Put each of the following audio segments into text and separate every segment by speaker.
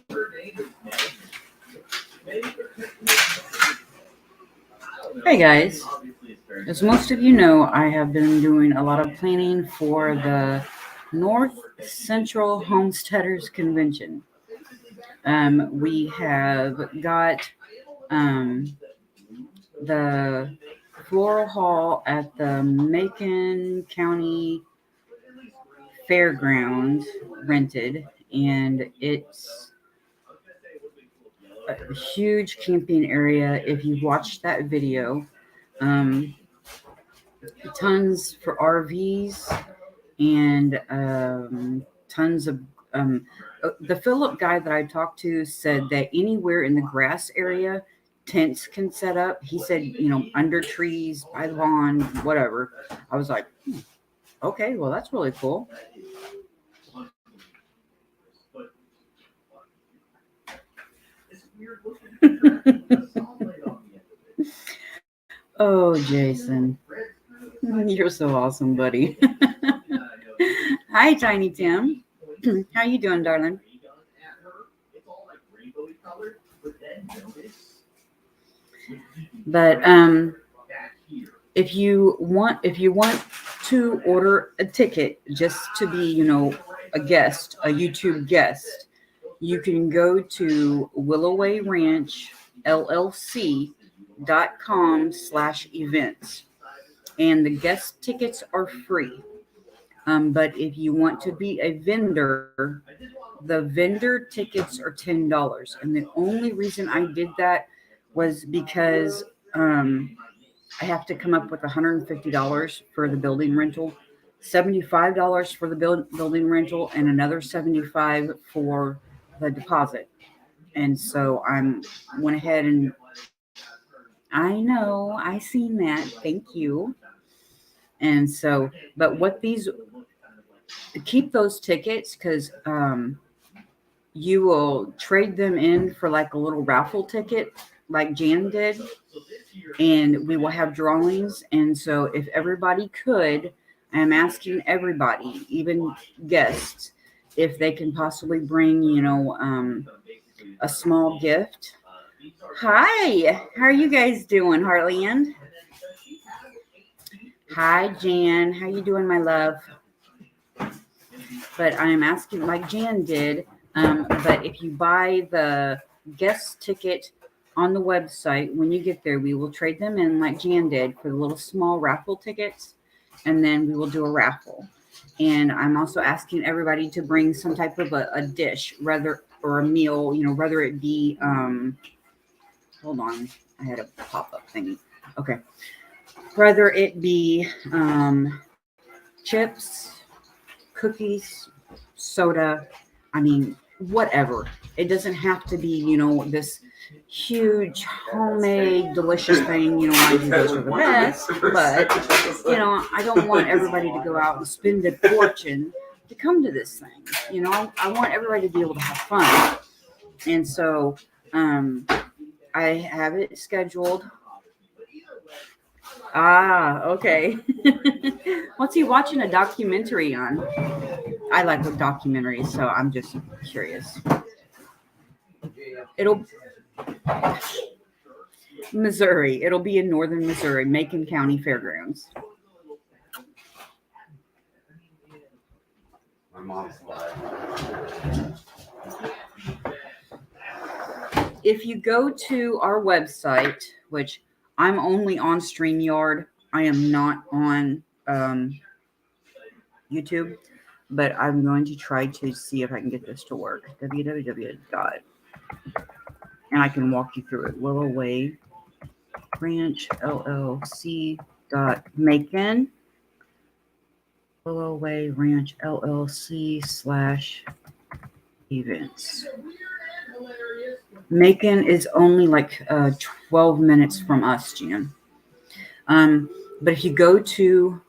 Speaker 1: Hey guys, as most of you know, I have been doing a lot of planning for the North Central Homesteaders Convention. We have got the floral hall at the Macon County Fairground rented, and it's a huge camping area. If you've watched that video, um, tons for RVs and tons of the Philip guy that I talked to said that anywhere in the grass area tents can set up. He said, under trees, by the lawn, whatever. I was like, okay, well, that's really cool. Oh, Jason, you're so awesome, buddy. Hi, Tiny Tim. How you doing, darling? But if you want to order a ticket just to be, a guest, a YouTube guest, you can go to Willowway Ranch LLC.com/events, and the guest tickets are free. But if you want to be a vendor, the vendor tickets are $10. And the only reason I did that was because I have to come up with $150 for the building rental, $75 for the building rental, and another $75 for the deposit. And so went ahead and I know I seen that. Thank you. And so, but keep those tickets because you will trade them in for like a little raffle ticket like Jan did, and we will have drawings. And so if everybody could, I'm asking everybody, even guests, if they can possibly bring, a small gift. Hi, how are you guys doing, Heartland? Hi, Jan. How you doing, my love? But I'm asking, like Jan did, but if you buy the guest ticket on the website, when you get there, we will trade them in like Jan did for the little small raffle tickets, and then we will do a raffle. And I'm also asking everybody to bring some type of a dish, or a meal, whether it be, hold on, I had a pop-up thingy. Okay. Whether it be chips, cookies, soda, whatever. It doesn't have to be, this huge homemade delicious thing, mind you, those are the best, but I don't want everybody to go out and spend a fortune to come to this thing. I want everybody to be able to have fun. And so I have it scheduled. Okay. What's he watching a documentary on? I like the documentaries, so I'm just curious. Missouri. It'll be in northern Missouri, Macon County Fairgrounds. My mom's alive. If you go to our website, which I'm only on StreamYard, I am not on YouTube, but I'm going to try to see if I can get this to work. www. And I can walk you through it. Willowway Ranch LLC .Macon. Willowway Ranch LLC /events. Macon is only like 12 minutes from us, Jan. But if you go to,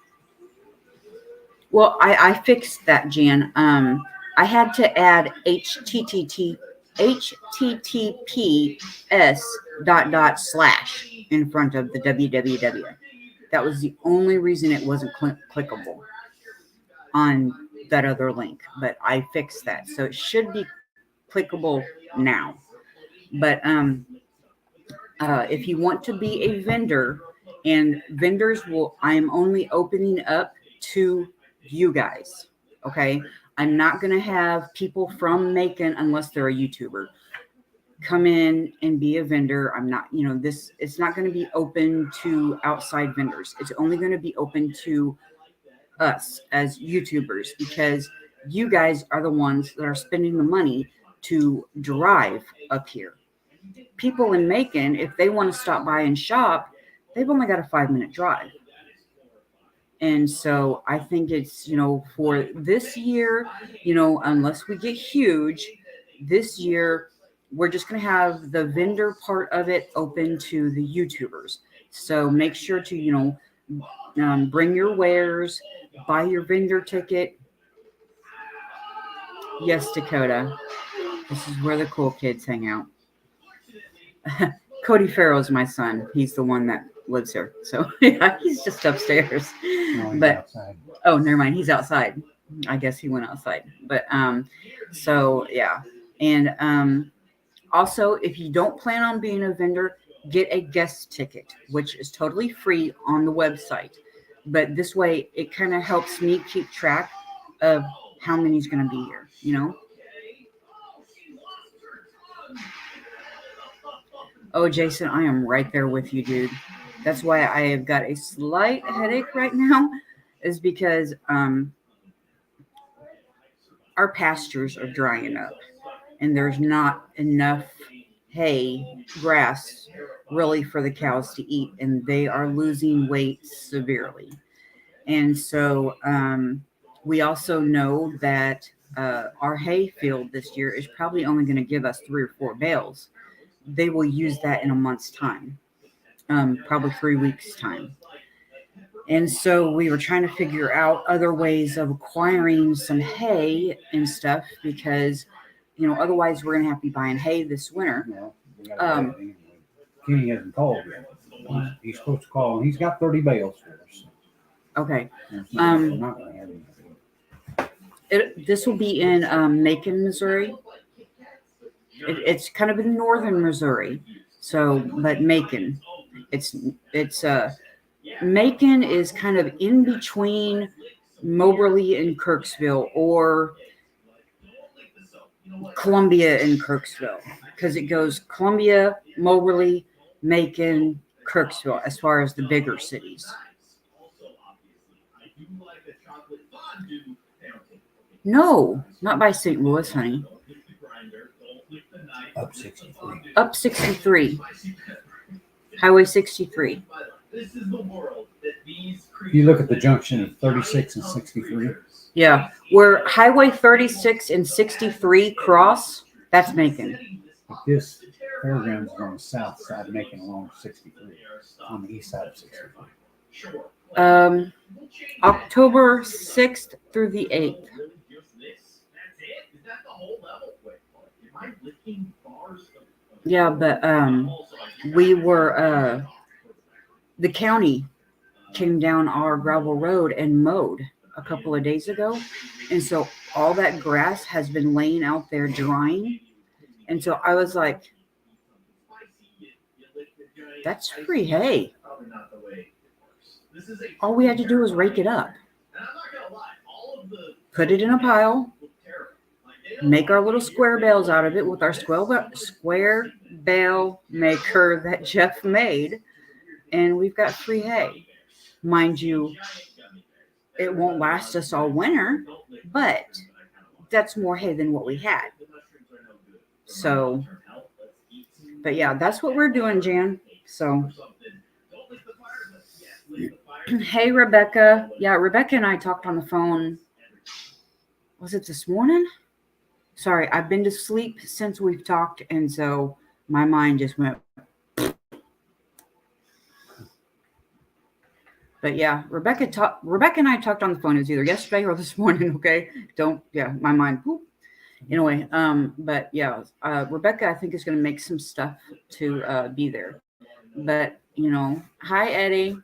Speaker 1: I fixed that, Jan. I had to add https // in front of the www. That was the only reason it wasn't clickable on that other link, but I fixed that. So it should be clickable now. But if you want to be a vendor, and vendors will, I'm only opening up to you guys. Okay. I'm not going to have people from Macon, unless they're a YouTuber, come in and be a vendor. I'm not, this, it's not going to be open to outside vendors. It's only going to be open to us as YouTubers, because you guys are the ones that are spending the money to drive up here. People in Macon, if they want to stop by and shop, they've only got a 5-minute drive. And so I think it's, for this year, unless we get huge, this year, we're just going to have the vendor part of it open to the YouTubers. So make sure to, bring your wares, buy your vendor ticket. Yes, Dakota. This is where the cool kids hang out. Cody Farrell's my son. He's the one that lives here. So yeah, he's just upstairs.
Speaker 2: No, he's
Speaker 1: but
Speaker 2: outside.
Speaker 1: Oh, never mind. He's outside. I guess he went outside. But so yeah. And also, if you don't plan on being a vendor, get a guest ticket, which is totally free on the website. But this way, it kind of helps me keep track of how many's going to be here, Oh, Jason, I am right there with you, dude. That's why I have got a slight headache right now, is because our pastures are drying up and there's not enough hay, grass, really for the cows to eat, and they are losing weight severely. And so we also know that our hay field this year is probably only going to give us 3 or 4 bales. They will use that in a month's time, probably 3 weeks' time. And so we were trying to figure out other ways of acquiring some hay and stuff, because, otherwise we're going to have to be buying hay this winter.
Speaker 2: Well, we gotta do it anyway. Kenny hasn't called yet. He's supposed to call, and he's got 30 bales for us.
Speaker 1: Okay.
Speaker 2: We're not going to have anything.
Speaker 1: This will be in Macon, Missouri. It's kind of in northern Missouri. So, but Macon, it's Macon is kind of in between Moberly and Kirksville, or Columbia and Kirksville, because it goes Columbia, Moberly, Macon, Kirksville, as far as the bigger cities. No, not by St. Louis, honey.
Speaker 2: Up 63.
Speaker 1: Up 63. Highway 63.
Speaker 2: You look at the junction of 36 and 63.
Speaker 1: Yeah, where Highway 36 and 63 cross, that's Macon.
Speaker 2: But this fairgrounds is on the south side, making along 63, on the east side of 63.
Speaker 1: October 6th through the 8th. Yeah, but we were the county came down our gravel road and mowed a couple of days ago, and so all that grass has been laying out there drying. And so I was like, that's free hay. All we had to do was rake it up, put it in a pile, make our little square bales out of it with our square bale maker that Jeff made, and we've got free hay. Mind you, it won't last us all winter, but that's more hay than what we had. So, but yeah, that's what we're doing, Jan. So, hey, Rebecca. Yeah, Rebecca and I talked on the phone. Was it this morning? Sorry, I've been to sleep since we've talked, and so my mind just went. But yeah, Rebecca and I talked on the phone. It was either yesterday or this morning. Okay, my mind. Whoop. Anyway, but yeah, Rebecca, I think, is going to make some stuff to be there. But hi Eddie.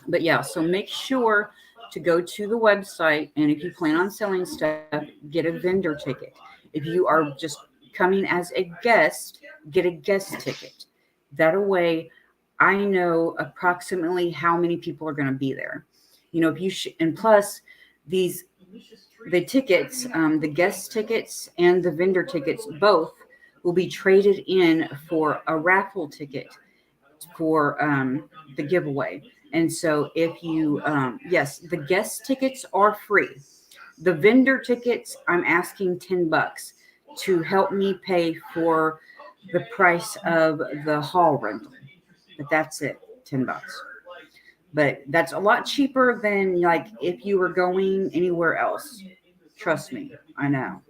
Speaker 1: But yeah, so make sure to go to the website, and if you plan on selling stuff, get a vendor ticket. If you are just coming as a guest, get a guest ticket. That way, I know approximately how many people are going to be there. You know, if you and plus the tickets, the guest tickets and the vendor tickets, both will be traded in for a raffle ticket for the giveaway. And so if you, yes, the guest tickets are free. The vendor tickets, I'm asking $10 to help me pay for the price of the hall rental. But that's it, $10. But that's a lot cheaper than like if you were going anywhere else. Trust me, I know.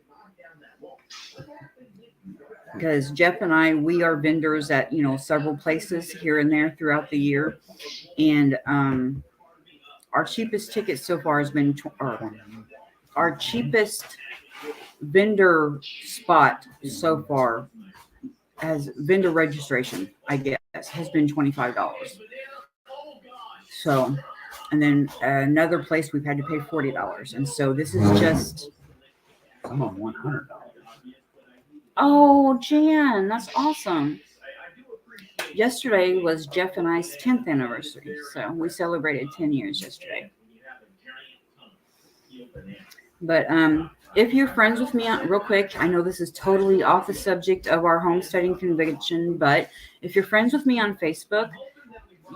Speaker 1: Because Jeff and I, we are vendors at, you know, several places here and there throughout the year. And our cheapest ticket so far has been, our cheapest vendor spot so far as vendor registration, I guess, has been $25. So, and then another place we've had to pay $40. And so this is just.
Speaker 2: I'm on $100.
Speaker 1: Oh, Jan, that's awesome. Yesterday was Jeff and I's 10th anniversary. So we celebrated 10 years yesterday. But if you're friends with me, real quick, I know this is totally off the subject of our homesteading convention, but if you're friends with me on Facebook,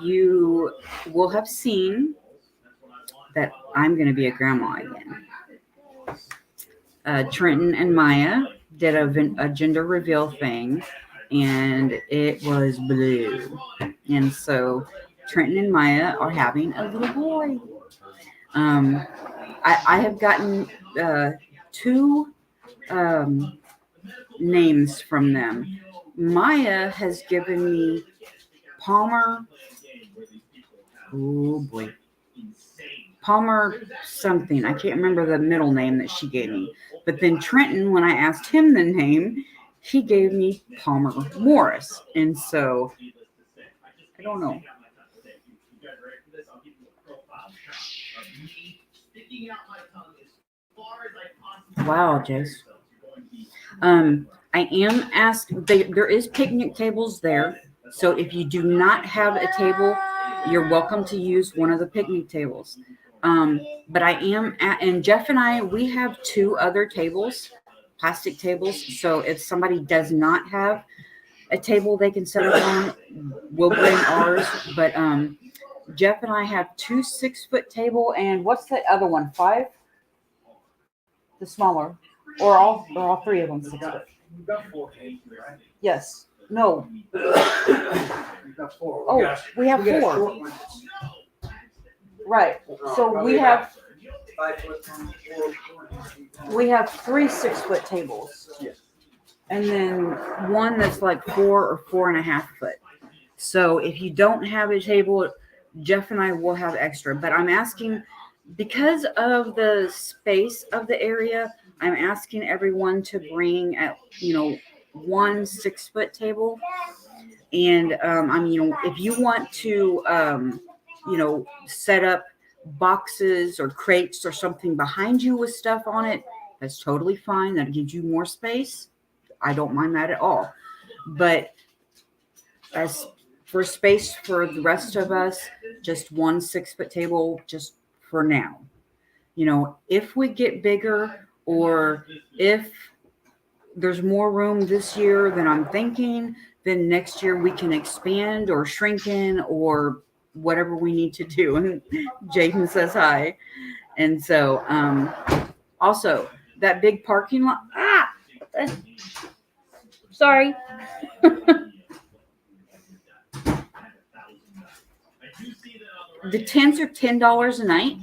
Speaker 1: you will have seen that I'm going to be a grandma again. Trenton and Maya did a gender reveal thing, and it was blue. And so Trenton and Maya are having a little boy. I have gotten 2 names from them. Maya has given me Palmer. Oh boy. Palmer something. I can't remember the middle name that she gave me. But then Trenton, when I asked him the name, he gave me Palmer Morris. And so, I don't know. Wow, Jace. I am asked, there is picnic tables there. So if you do not have a table, you're welcome to use one of the picnic tables. But I am and Jeff and I, we have 2 other tables, plastic tables. So if somebody does not have a table they can set up on, we'll bring ours. But Jeff and I have 2 6-foot table, and what's the other one? 5? The smaller, or all 3 of them 6 foot.
Speaker 2: You've got 4 cases, right?
Speaker 1: Yes. No.
Speaker 2: You've got 4.
Speaker 1: Oh, we have 4. Right. So we have 3 6-foot tables.
Speaker 2: Yes.
Speaker 1: And then one that's like 4 or 4.5 foot. So if you don't have a table, Jeff and I will have extra. But I'm asking, because of the space of the area, I'm asking everyone to bring at, you know, 1 6-foot table. And if you want to, set up boxes or crates or something behind you with stuff on it, that's totally fine. That gives you more space. I don't mind that at all. But as for space for the rest of us, just 1 6-foot table, just for now. You know, if we get bigger, or if there's more room this year than I'm thinking, then next year we can expand or shrink in or whatever we need to do. And Jaden says hi. And so also that big parking lot. Sorry. The tents are $10 a night,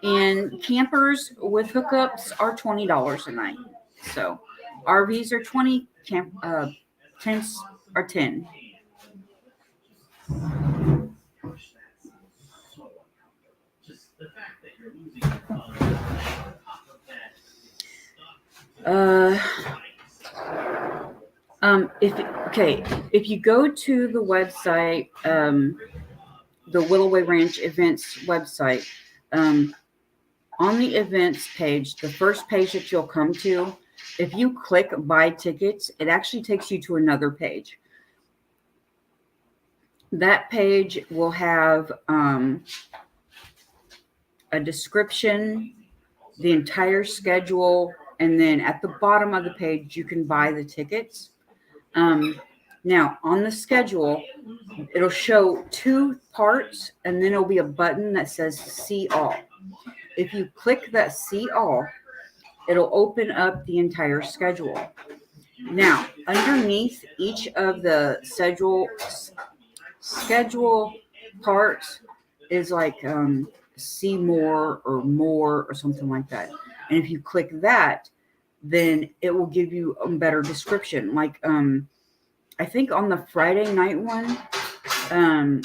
Speaker 1: and campers with hookups are $20 a night. So RVs are 20, tents are 10. If you go to the website, the Willowway Ranch events website, on the events page, the first page that you'll come to, If you click buy tickets, it actually takes you to another page. That page will have a description, the entire schedule, and then at the bottom of the page, you can buy the tickets. Now, on the schedule, it'll show 2 parts, and then it'll be a button that says see all. If you click that see all, it'll open up the entire schedule. Now, underneath each of the schedule parts is like see more or something like that. And if you click that, then it will give you a better description. Like I think on the Friday night one,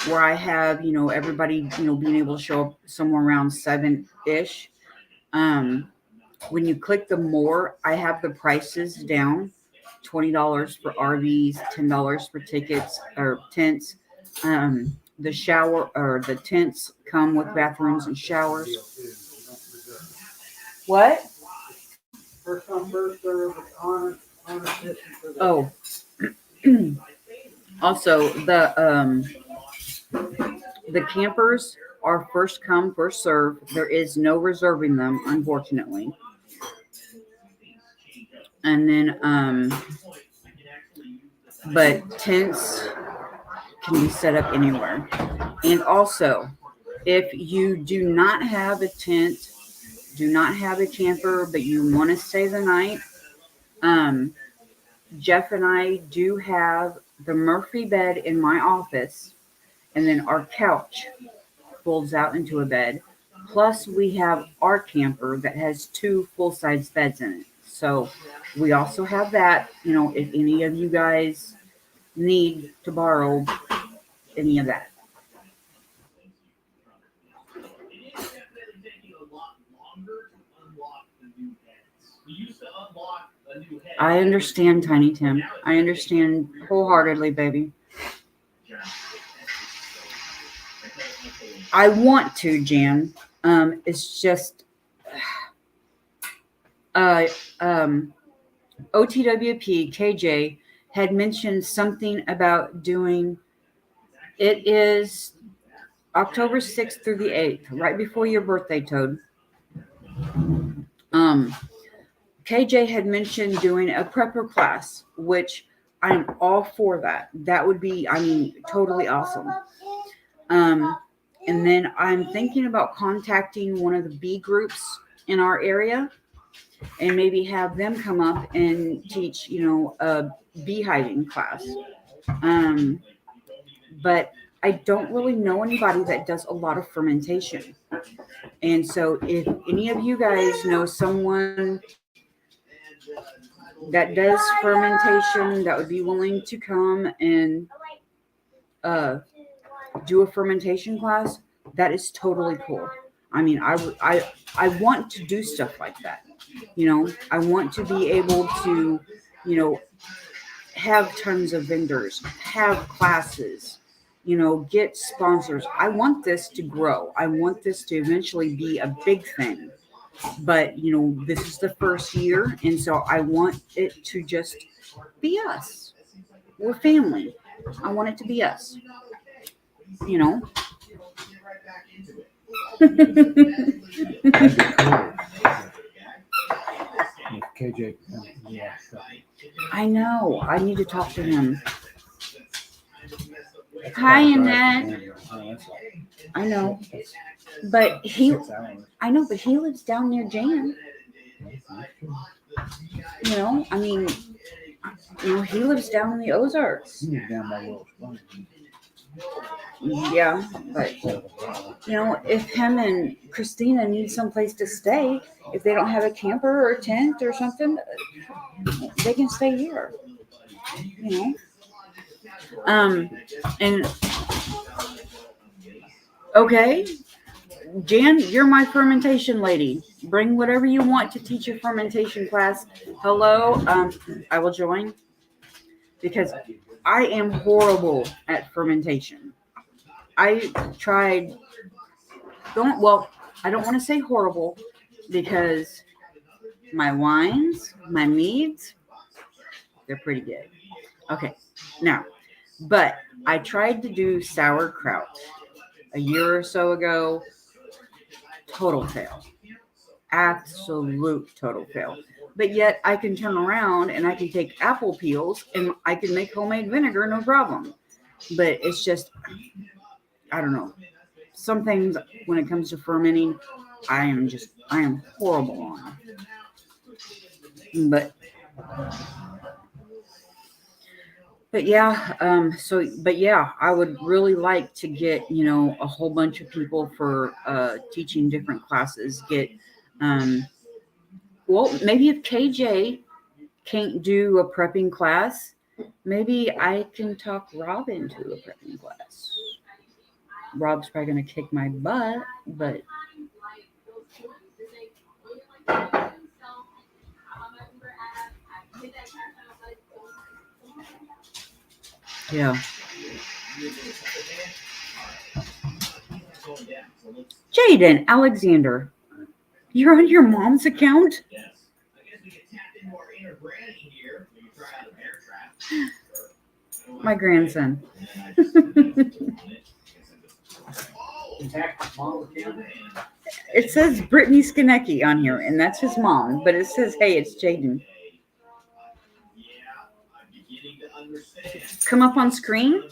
Speaker 1: where I have, everybody, being able to show up somewhere around 7-ish. When you click the more, I have the prices down. $20 for RVs, $10 for tickets or tents. The shower or the tents come with bathrooms and showers. What?
Speaker 2: First come, first serve, honor
Speaker 1: Oh, also the campers are first come, first serve. There is no reserving them, unfortunately. And then, but tents can be set up anywhere. And also, if you do not have a tent, do not have a camper, but you want to stay the night, Jeff and I do have the Murphy bed in my office, and then our couch folds out into a bed. Plus, we have our camper that has 2 full-size beds in it. So we also have that, if any of you guys need to borrow any of that. I understand, Tiny Tim. I understand wholeheartedly, baby. I want to, Jan. It's just OTWP KJ had mentioned something about doing. It is October 6th through the 8th, right before your birthday, Toad. KJ had mentioned doing a prepper class, which I'm all for that. That would be, totally awesome. And then I'm thinking about contacting one of the bee groups in our area and maybe have them come up and teach, a beehiving class. But I don't really know anybody that does a lot of fermentation. And so if any of you guys know someone that does fermentation that would be willing to come and do a fermentation class, that is totally cool. I want to do stuff like that. I want to be able to, have tons of vendors, have classes, get sponsors. I want this to grow. I want this to eventually be a big thing. But, this is the first year. And so I want it to just be us. We're family. I want it to be us.
Speaker 2: If KJ, yeah.
Speaker 1: I know. I need to talk to him. Hi, Annette. I know. But he lives down near Jan. He lives down in the Ozarks.
Speaker 2: Down by Will's Farm.
Speaker 1: Yeah, but if him and Christina need someplace to stay, if they don't have a camper or a tent or something, they can stay here. And okay, Jan, you're my fermentation lady. Bring whatever you want to teach your fermentation class. Hello, I will join because I am horrible at fermentation. I tried. I don't want to say horrible because my wines, my meads, they're pretty good. Okay, now, but I tried to do sauerkraut a year or so ago. Total fail. Absolute total fail. But yet I can turn around and I can take apple peels and I can make homemade vinegar, no problem. But it's just, I don't know. Some things when it comes to fermenting, I am horrible on. But yeah, but yeah, I would really like to get, a whole bunch of people for teaching different classes. Um, well, maybe if KJ can't do a prepping class, maybe I can talk Rob into a prepping class. Rob's probably gonna kick my butt, but yeah. Jaden Alexander, you're on your mom's account? My grandson. It says Brittany Skonecki on here, and that's his mom, but it says, hey, it's Jaden. Come up on screen.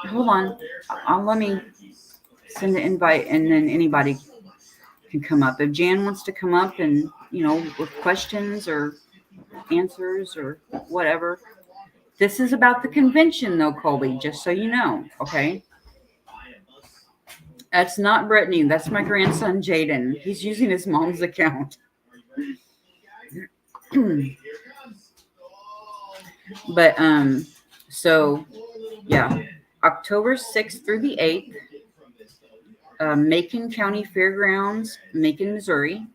Speaker 1: Hold on. Let me send the invite, and then anybody can come up. If Jan wants to come up and, with questions or answers or whatever. This is about the convention, though, Colby, just so you know, okay? That's not Brittany. That's my grandson, Jaden. He's using his mom's account. But, so, yeah, October 6th through the 8th, Macon County Fairgrounds, Macon, Missouri.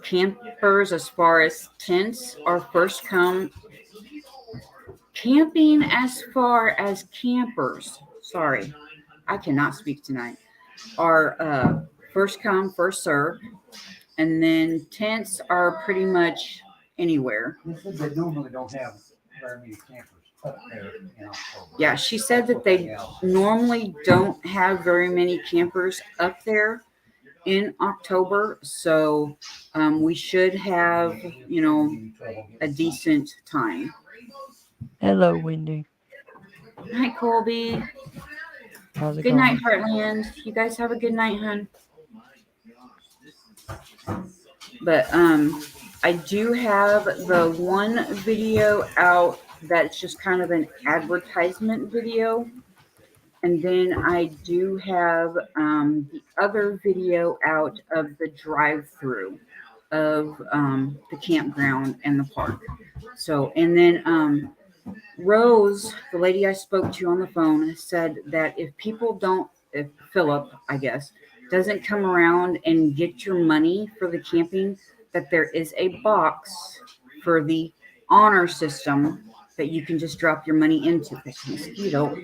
Speaker 1: Campers, as far as tents, are first come. Camping as far as campers, sorry, I cannot speak tonight, are first come, first serve. And then tents are pretty much anywhere.
Speaker 2: They normally don't have very many campers up there in October.
Speaker 1: Yeah, she said that they normally don't have very many campers up there in October. So we should have, a decent time.
Speaker 3: Hello, Wendy.
Speaker 1: Hi, Colby.
Speaker 3: How's it
Speaker 1: Good
Speaker 3: going?
Speaker 1: night, Heartland. You guys have a good night, hon. But I do have the one video out that's just kind of an advertisement video. And then I do have the other video out of the drive-through of the campground and the park. So, and then Rose, the lady I spoke to on the phone, said that if Philip, I guess, doesn't come around and get your money for the camping, that there is a box for the honor system that you can just drop your money into. That's a mosquito.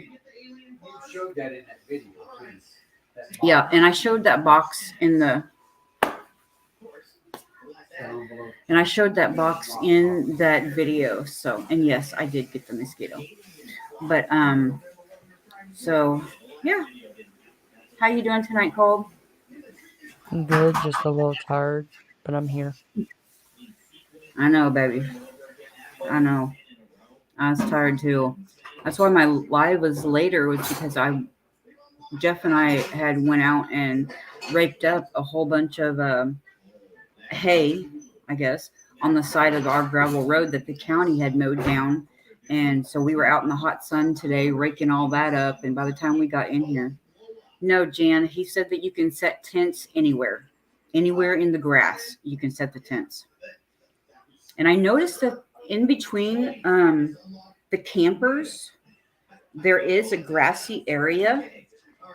Speaker 2: Showed that in that video.
Speaker 1: Yeah, and I showed that box in the. And I showed that box in that video. So, and yes, I did get the mosquito. But so yeah. How you doing tonight, Cole?
Speaker 3: I'm good, just a little tired, but I'm here.
Speaker 1: I know, baby. I know. I was tired too. That's why my live was later, was because Jeff and I had went out and raked up a whole bunch of hay, I guess, on the side of our gravel road that the county had mowed down. And so we were out in the hot sun today raking all that up. And by the time we got in here, no, Jan, he said that you can set tents anywhere in the grass. You can set the tents. And I noticed that in between the campers, there is a grassy area.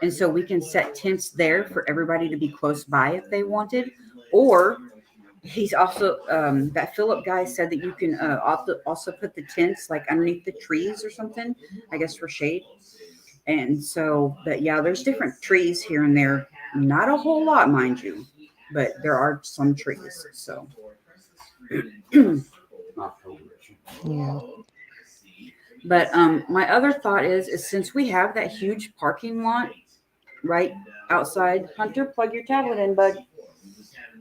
Speaker 1: And so we can set tents there for everybody to be close by if they wanted. Or he's also, that Philip guy said that you can also put the tents like underneath the trees or something, I guess for shade. And so, but yeah, there's different trees here and there. Not a whole lot, mind you, but there are some trees. So,
Speaker 3: Yeah.
Speaker 1: but my other thought is since we have that huge parking lot right outside, Hunter, plug your tablet in, bud.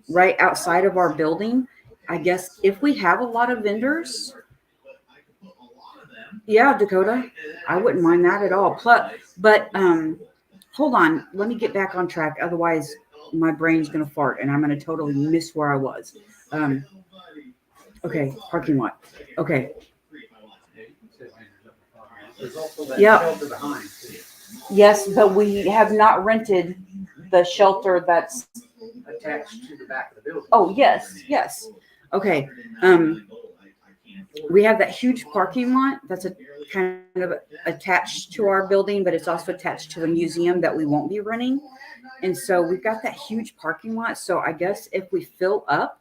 Speaker 1: Right outside of our building, I guess if we have a lot of vendors, yeah, Dakota, I wouldn't mind that at all. Plus, but hold on, let me get back on track. Otherwise, my brain's gonna fart and I'm gonna totally miss where I was. Um, okay, parking lot. Okay, yeah, yes, but we have not rented the shelter that's
Speaker 2: Attached to the back of the building.
Speaker 1: Oh, yes, yes. Okay. We have that huge parking lot that's a kind of attached to our building, but it's also attached to the museum that we won't be running. And so we've got that huge parking lot. So I guess if we fill up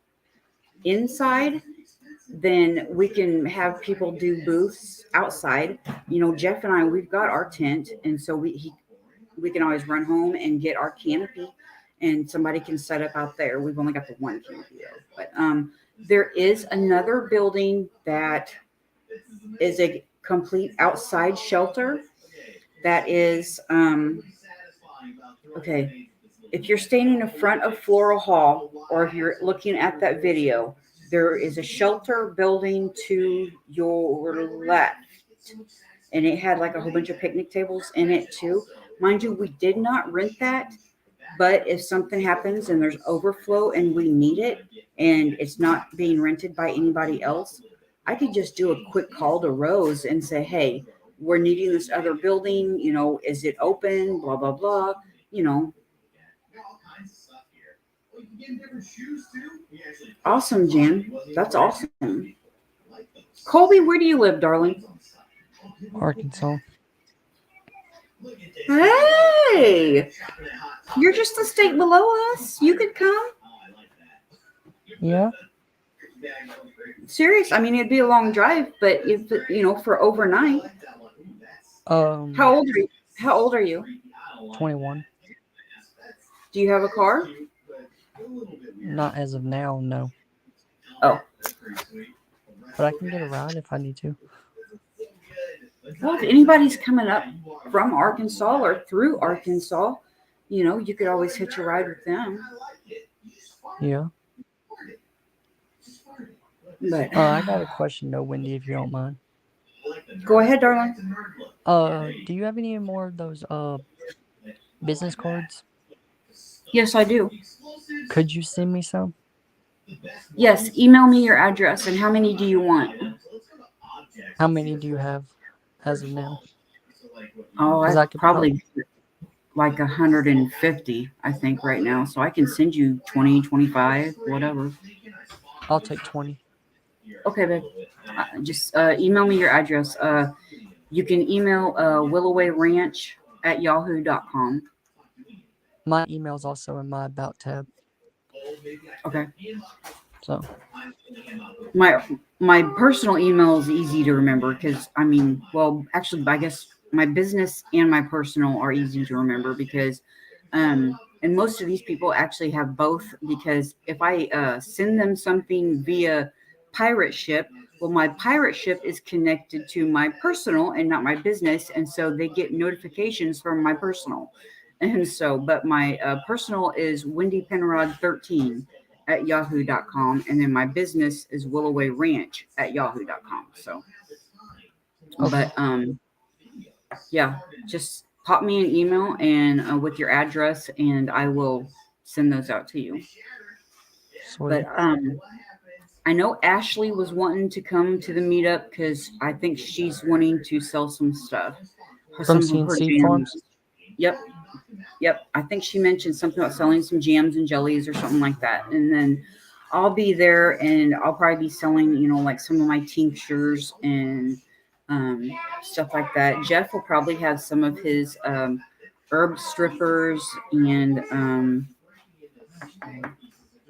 Speaker 1: inside, then we can have people do booths outside. You know, Jeff and I, we've got our tent, and so we can always run home and get our canopy, and somebody can set up out there. We've only got the one canopy though, but there is another building that is a complete outside shelter that is okay. If you're standing in front of Floral Hall, or if you're looking at that video, there is a shelter building to your left, and it had like a whole bunch of picnic tables in it too. Mind you, we did not rent that, but if something happens and there's overflow and we need it and it's not being rented by anybody else, I could just do a quick call to Rose and say, hey, we're needing this other building. You know, is it open? Blah, blah, blah. You know, awesome, Jan. That's awesome. Colby, where do you live, darling?
Speaker 3: Arkansas.
Speaker 1: Hey, you're just a state below us. You could come.
Speaker 3: Yeah.
Speaker 1: Serious. I mean, it'd be a long drive, but if you know, for overnight.
Speaker 3: Um.
Speaker 1: How old are you? How old are you?
Speaker 3: 21.
Speaker 1: Do you have a car?
Speaker 3: Not as of now, no.
Speaker 1: Oh,
Speaker 3: But I can get a ride if I need to.
Speaker 1: well, if anybody's coming up from Arkansas or through Arkansas, you know, you could always hitch a ride with them.
Speaker 3: Yeah.
Speaker 1: But
Speaker 3: I got a question though, Wendy, if you don't mind.
Speaker 1: go ahead, darling.
Speaker 3: Do you have any more of those business cards?
Speaker 1: Yes, I do.
Speaker 3: Could you send me some?
Speaker 1: Yes, email me your address and how many do you want?
Speaker 3: How many do you have as of now?
Speaker 1: Oh,
Speaker 3: 'Cause
Speaker 1: I
Speaker 3: I could
Speaker 1: probably like 150, I think, right now. So I can send you 20, 25, whatever.
Speaker 3: I'll take 20.
Speaker 1: Okay, babe. Just email me your address. You can email willowayranch@yahoo.com.
Speaker 3: My email's also in my about tab.
Speaker 1: Okay.
Speaker 3: So
Speaker 1: My personal email is easy to remember because I mean, well, actually, I guess my business and my personal are easy to remember because, and most of these people actually have both because if I send them something via pirate ship, well, my pirate ship is connected to my personal and not my business, and so they get notifications from my personal, and so, but my personal is Wendy Penrod 13 at yahoo.com, and then my business is Willoway Ranch at yahoo.com. So,
Speaker 3: okay.
Speaker 1: but yeah, just pop me an email and with your address, and I will send those out to you.
Speaker 3: Sweet.
Speaker 1: But I know Ashley was wanting to come to the meetup because I think she's wanting to sell some stuff,
Speaker 3: From
Speaker 1: some of her
Speaker 3: CNC
Speaker 1: jams.
Speaker 3: Farms?
Speaker 1: Yep. I think she mentioned something about selling some jams and jellies or something like that. And then I'll be there and I'll probably be selling, you know, like some of my tinctures and stuff like that. Jeff will probably have some of his herb strippers and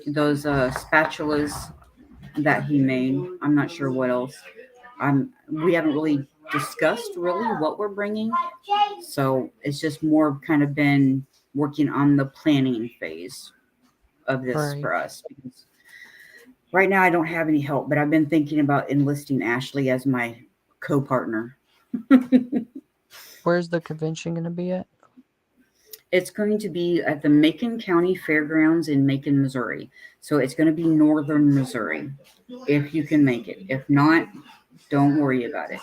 Speaker 1: those spatulas that he made. I'm not sure what else. We haven't really discussed really what we're bringing. So it's just more kind of been working on the planning phase of this
Speaker 3: Right.
Speaker 1: for us. Because right now I don't have any help, but I've been thinking about enlisting Ashley as my co-partner.
Speaker 3: Where's the convention gonna be at?
Speaker 1: It's going to be at the Macon County Fairgrounds in Macon, Missouri. So it's going to be northern Missouri if you can make it. If not, don't worry about it.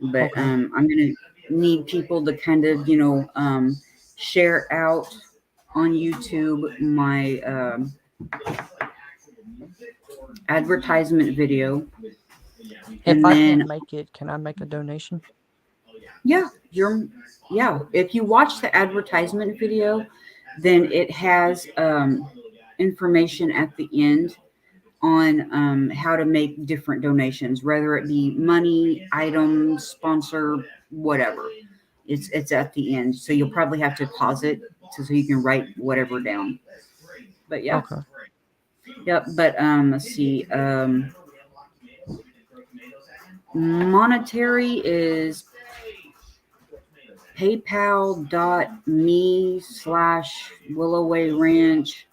Speaker 1: But
Speaker 3: Okay.
Speaker 1: I'm going to need people to kind of, share out on YouTube my advertisement video.
Speaker 3: If
Speaker 1: And
Speaker 3: I
Speaker 1: then,
Speaker 3: can't make it, can I make a donation?
Speaker 1: yeah, if you watch the advertisement video, then it has information at the end on how to make different donations, whether it be money, items, sponsor, whatever. It's at the end, so you'll probably have to pause it so you can write whatever down. But yeah,
Speaker 3: Okay.
Speaker 1: yep. But let's see. Monetary is paypal.me/Willowway Ranch.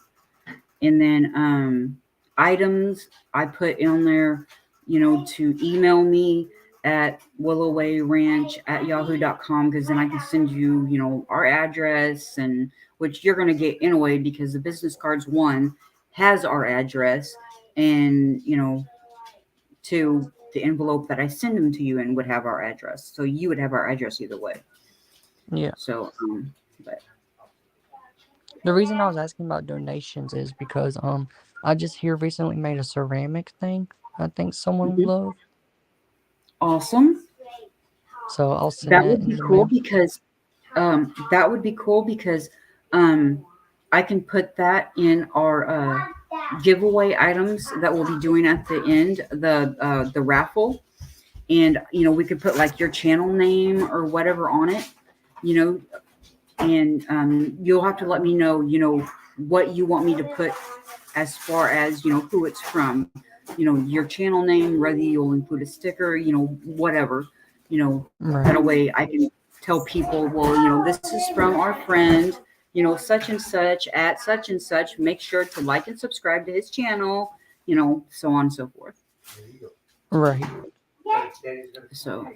Speaker 1: And then items I put in there, to email me at willowwayranch@yahoo.com, because then I can send you, our address, and which you're going to get anyway, because the business cards one has our address, and, to the envelope that I send them to you in would have our address. So you would have our address either way.
Speaker 3: Yeah.
Speaker 1: So, but
Speaker 3: The reason I was asking about donations is because I just here recently made a ceramic thing I think someone would love.
Speaker 1: awesome.
Speaker 3: So I'll send
Speaker 1: That
Speaker 3: that
Speaker 1: would
Speaker 3: in
Speaker 1: be
Speaker 3: the
Speaker 1: cool
Speaker 3: mail.
Speaker 1: because I can put that in our giveaway items that we'll be doing at the end, the raffle. And we could put like your channel name or whatever on it, and you'll have to let me know, what you want me to put as far as, who it's from, your channel name, whether you'll include a sticker, whatever,
Speaker 3: Right.
Speaker 1: that way I can tell people, well, this is from our friend, such and such at such and such. Make sure to like and subscribe to his channel, so on and so forth.
Speaker 3: Right.
Speaker 1: So,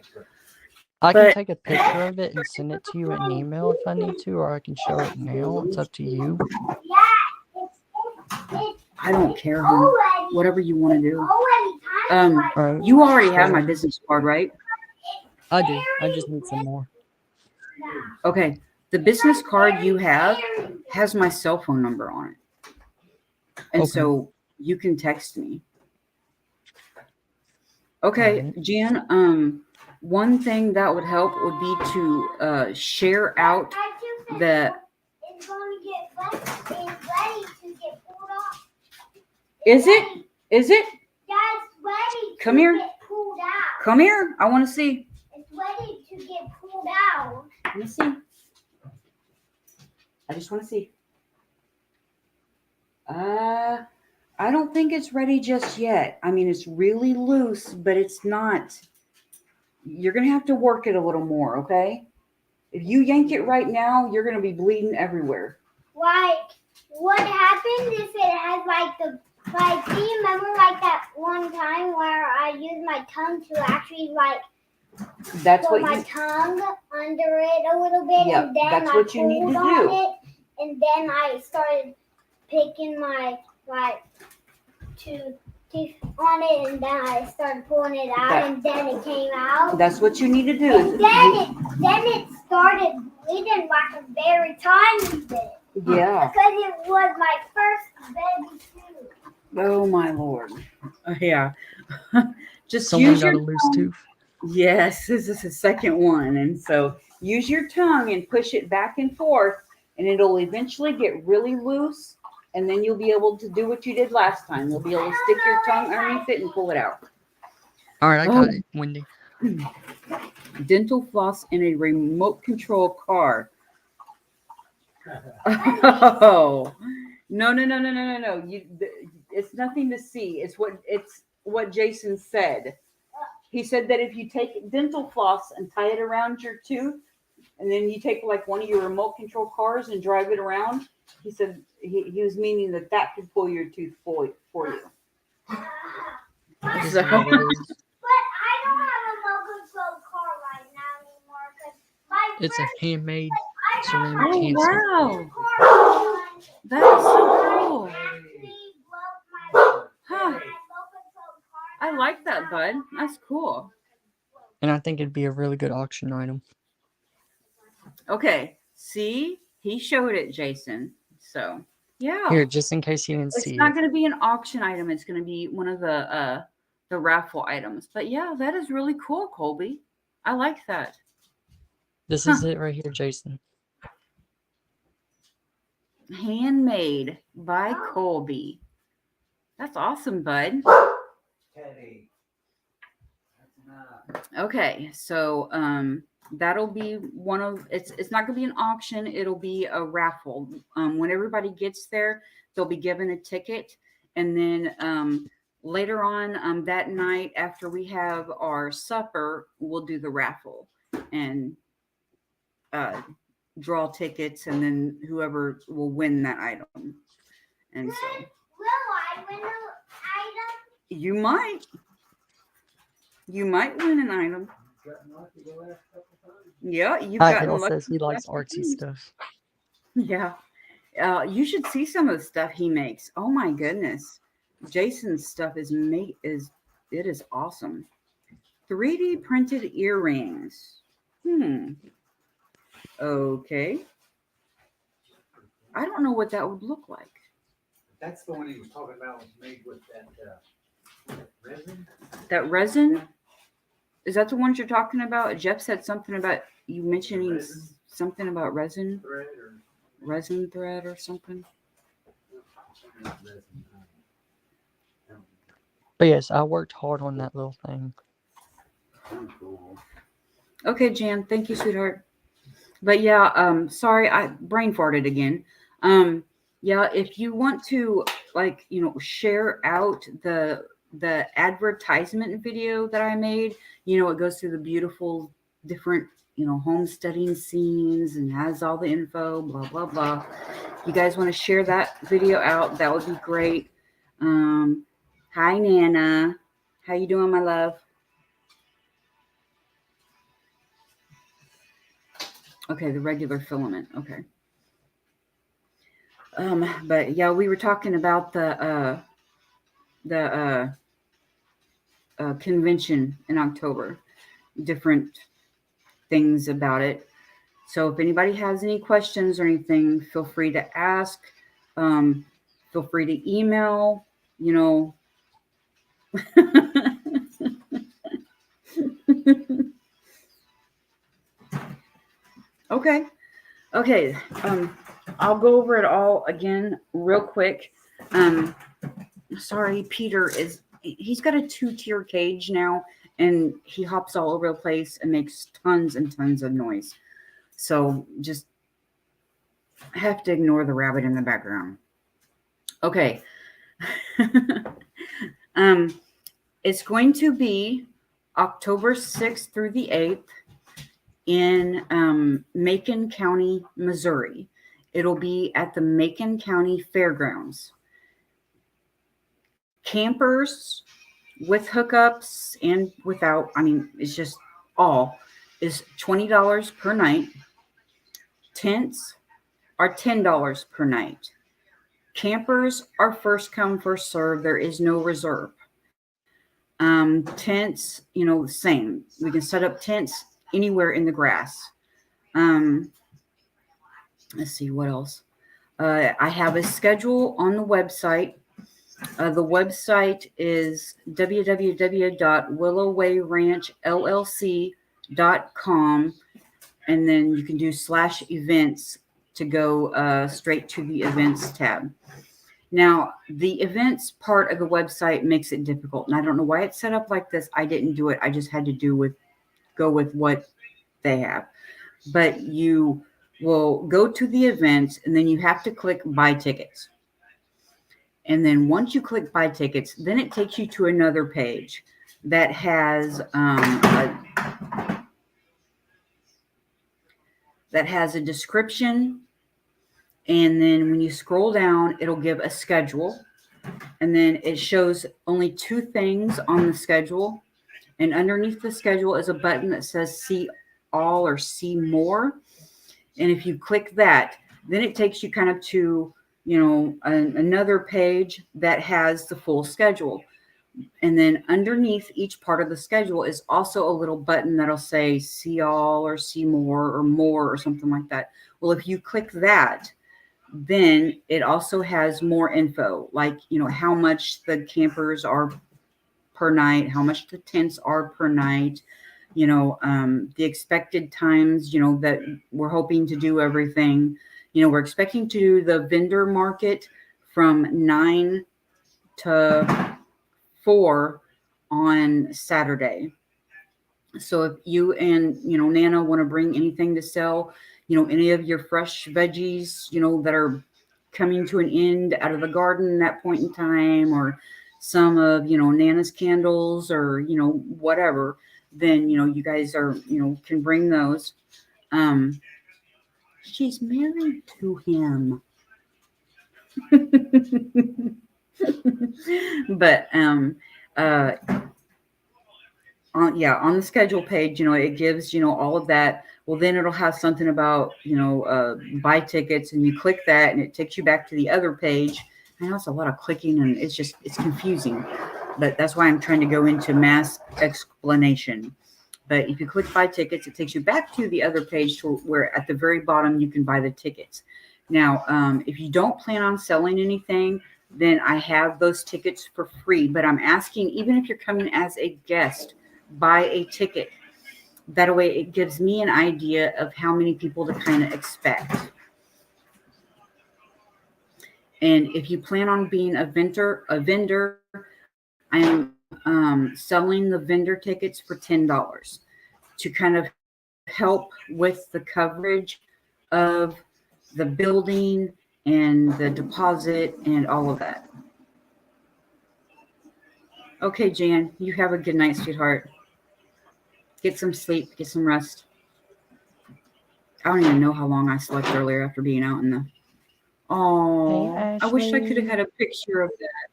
Speaker 3: I can
Speaker 1: but
Speaker 3: take a picture of it and send it to you in an email if I need to, or I can show it now. It's up to you.
Speaker 1: I don't care, hon. Whatever you want to do.
Speaker 3: Right.
Speaker 1: You already have
Speaker 3: So
Speaker 1: my business card, right?
Speaker 3: I do. I just need some more.
Speaker 1: Okay. The business card you have has my cell phone number on it. And
Speaker 3: Okay.
Speaker 1: so you can text me. Okay,
Speaker 3: Alright.
Speaker 1: Jan, one thing that would help would be to share out the Is it? Is it? Come here. Come here. I want to see.
Speaker 4: It's ready to get pulled out.
Speaker 1: Let me see. I just want to see. I don't think it's ready just yet. I mean, it's really loose, but it's not. You're going to have to work it a little more, okay? If you yank it right now, you're going to be bleeding everywhere.
Speaker 4: Like, what happens if it has do you remember that one time where I used my tongue to actually
Speaker 1: That's
Speaker 4: put
Speaker 1: what
Speaker 4: my tongue under it a little bit,
Speaker 1: Yep,
Speaker 4: and then
Speaker 1: that's
Speaker 4: I
Speaker 1: what you need
Speaker 4: pulled
Speaker 1: to
Speaker 4: on
Speaker 1: do.
Speaker 4: it, and then I started picking my two teeth on it, and then I started pulling it out, and then it came out.
Speaker 1: That's what you need to do.
Speaker 4: And then it started bleeding like a very tiny bit.
Speaker 1: Yeah.
Speaker 4: Because it was my first baby tooth.
Speaker 1: Oh my Lord. Yeah. Just
Speaker 3: Someone
Speaker 1: use
Speaker 3: got
Speaker 1: your
Speaker 3: a loose tooth.
Speaker 1: Yes, this is the second one. And so use your tongue and push it back and forth, and it'll eventually get really loose. And then you'll be able to do what you did last time. You'll be able to stick your tongue underneath it and pull it out.
Speaker 3: Alright, I got it, Wendy.
Speaker 1: Dental floss in a remote control car. Oh, no. It's nothing to see. It's what Jason said. He said that if you take dental floss and tie it around your tooth, and then you take like one of your remote control cars and drive it around, he said he was meaning that could pull your tooth for you.
Speaker 3: That is
Speaker 1: So-
Speaker 3: hilarious.
Speaker 4: But I don't have a remote control car right now anymore because my
Speaker 3: It's a handmade
Speaker 4: I
Speaker 3: ceramic
Speaker 1: Oh,
Speaker 3: handset.
Speaker 1: wow.
Speaker 4: car
Speaker 1: That is so cool. Huh. I like that, bud. That's cool.
Speaker 3: And I think it'd be a really good auction item.
Speaker 1: Okay. See? He showed it, Jason. So, yeah.
Speaker 3: Here, just in case you didn't
Speaker 1: It's
Speaker 3: see
Speaker 1: not
Speaker 3: it.
Speaker 1: going to be an auction item. It's going to be one of the raffle items. But yeah, that is really cool, Colby. I like that.
Speaker 3: This is it right here, Jason.
Speaker 1: Handmade by Colby. That's awesome, bud.
Speaker 2: Teddy.
Speaker 1: Okay, so that'll be one of it's not gonna be an auction, it'll be a raffle. When everybody gets there, they'll be given a ticket, and then later on that night after we have our supper, we'll do the raffle and draw tickets, and then whoever will win that item. And so
Speaker 4: Will I win an item?
Speaker 1: you might win an item. Yeah, you've gotten
Speaker 3: Kyle
Speaker 1: lucky.
Speaker 3: says he likes
Speaker 1: last
Speaker 3: artsy
Speaker 1: few.
Speaker 3: stuff.
Speaker 1: Yeah. You should see some of the stuff he makes. Oh my goodness. Jason's stuff is awesome. 3D printed earrings. Okay. I don't know what that would look like.
Speaker 2: That's the one he was talking about, was made with that resin.
Speaker 1: That resin? Is that the ones you're talking about? Jeff said something about you mentioning
Speaker 2: Resin.
Speaker 1: something about resin
Speaker 2: Thread or
Speaker 1: thread or something.
Speaker 2: not resin.
Speaker 3: But yes, I worked hard on that little thing.
Speaker 2: Cool.
Speaker 1: Okay, Jan. Thank you, sweetheart. But yeah, sorry, I brain farted again. Yeah, if you want to share out the advertisement video that I made, it goes through the beautiful different, homesteading scenes and has all the info, blah, blah, blah. If you guys want to share that video out, that would be great. Hi, Nana. How you doing, my love? Okay, the regular filament. Okay. But yeah, we were talking about the convention in October, different things about it. So if anybody has any questions or anything, feel free to ask. Feel free to email, Okay. I'll go over it all again real quick. Sorry, Peter he's got a 2-tier cage now, and he hops all over the place and makes tons and tons of noise. So just have to ignore the rabbit in the background. Okay. It's going to be October 6th through the 8th in Macon County, Missouri. It'll be at the Macon County Fairgrounds. Campers with hookups and without, it's just all, is $20 per night. Tents are $10 per night. Campers are first come, first serve. There is no reserve. Tents, same. We can set up tents anywhere in the grass. Let's see what else. I have a schedule on the website. The website is www.willowwayranchllc.com, and then you can do /events to go straight to the events tab. Now, the events part of the website makes it difficult, and I don't know why it's set up like this. I didn't do it. I just had to go with what they have. But you will go to the events, and then you have to click buy tickets. And then once you click buy tickets, then it takes you to another page. that has a description, and then when you scroll down, it'll give a schedule, and then it shows only 2 things on the schedule, and underneath the schedule is a button that says see all or see more, and if you click that, then it takes you kind of to another page that has the full schedule. And then underneath each part of the schedule is also a little button that'll say see all or see more or something like that. Well, if you click that, then it also has more info, like, how much the campers are per night, how much the tents are per night, the expected times, that we're hoping to do everything. We're expecting to do the vendor market from 9 to 4 on Saturday. So if you and, Nana want to bring anything to sell, any of your fresh veggies, that are coming to an end out of the garden at that point in time, or some of, Nana's candles or, whatever, then, you guys are, can bring those. She's married to him. But on the schedule page, it gives, all of that. Well, then it'll have something about, buy tickets, and you click that and it takes you back to the other page. I know it's a lot of clicking and it's confusing, but that's why I'm trying to go into mass explanation. But if you click buy tickets, it takes you back to the other page to where at the very bottom you can buy the tickets. Now, if you don't plan on selling anything, then I have those tickets for free. But I'm asking, even if you're coming as a guest, buy a ticket. That way it gives me an idea of how many people to kind of expect. And if you plan on being a vendor, I am selling the vendor tickets for $10 to kind of help with the coverage of the building and the deposit and all of that. Okay, Jan, you have a good night, sweetheart. Get some sleep, get some rest. I don't even know how long I slept earlier after being out in the... Oh,
Speaker 3: Hey,
Speaker 1: I wish I could have
Speaker 3: Ashley.
Speaker 1: had a picture of that.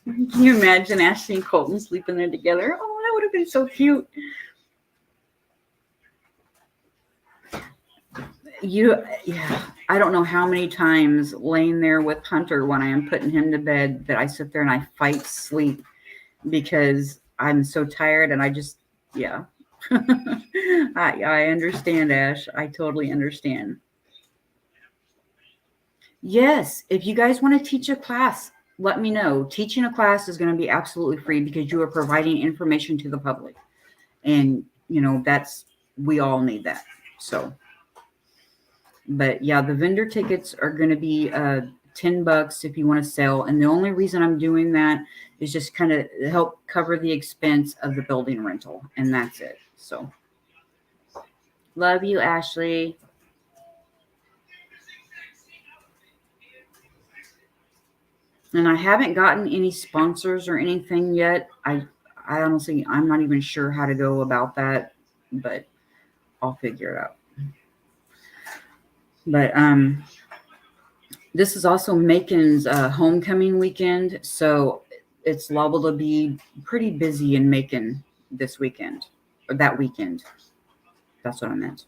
Speaker 1: Can you imagine Ashley and Colton sleeping there together? Oh, that would have been so cute. I don't know how many times laying there with Hunter when I am putting him to bed that I sit there and I fight sleep because I'm so tired, and I just, yeah. I understand, Ash. I totally understand. Yes, if you guys want to teach a class, let me know. Teaching a class is going to be absolutely free because you are providing information to the public. And, we all need that. So, but yeah, the vendor tickets are going to be $10 if you want to sell. And the only reason I'm doing that is just kind of help cover the expense of the building rental. And that's it. So, love you, Ashley. And I haven't gotten any sponsors or anything yet. I honestly, I'm not even sure how to go about that, but I'll figure it out. But this is also Macon's homecoming weekend, so it's liable to be pretty busy in Macon this weekend, or that weekend. That's what I meant.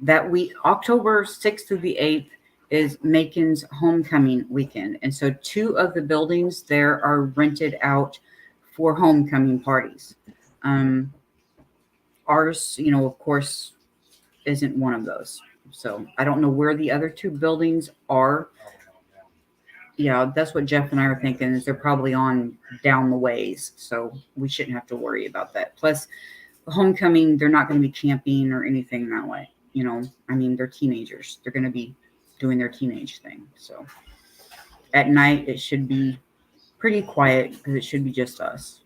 Speaker 1: That week, October 6th through the 8th, is Macon's homecoming weekend. And so 2 of the buildings there are rented out for homecoming parties. Ours, of course, isn't one of those. So I don't know where the other 2 buildings are. Yeah, that's what Jeff and I are thinking, is they're probably on down the ways. So we shouldn't have to worry about that. Plus, the homecoming, they're not going to be camping or anything that way. They're teenagers. They're going to be doing their teenage thing. So at night, it should be pretty quiet because it should be just us.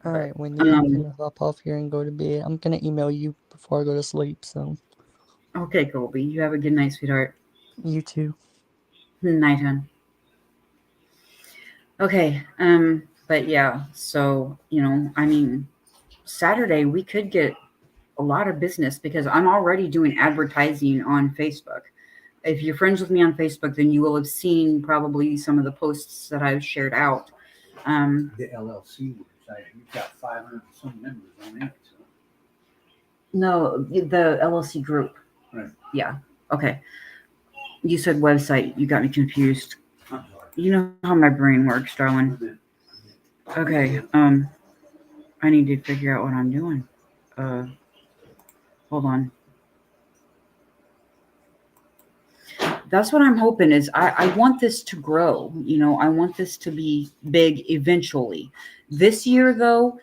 Speaker 3: All right, when you're gonna hop off here and go to bed, I'm gonna email you before I go to sleep. So.
Speaker 1: Okay, Colby. You have a good night, sweetheart.
Speaker 3: You too.
Speaker 1: Night, hon. Okay. But yeah, so, I mean, Saturday we could get a lot of business because I'm already doing advertising on Facebook. If you're friends with me on Facebook, then you will have seen probably some of the posts that I've shared out.
Speaker 2: The LLC website, you've got 500 and some members on it. So.
Speaker 1: No, the LLC group.
Speaker 2: Right.
Speaker 1: Yeah. Okay. You said website. You got me confused.
Speaker 2: I'm sorry.
Speaker 1: You know how my brain works, darling. Okay. I need to figure out what I'm doing. Hold on. That's what I'm hoping is I want this to grow. I want this to be big eventually. This year, though,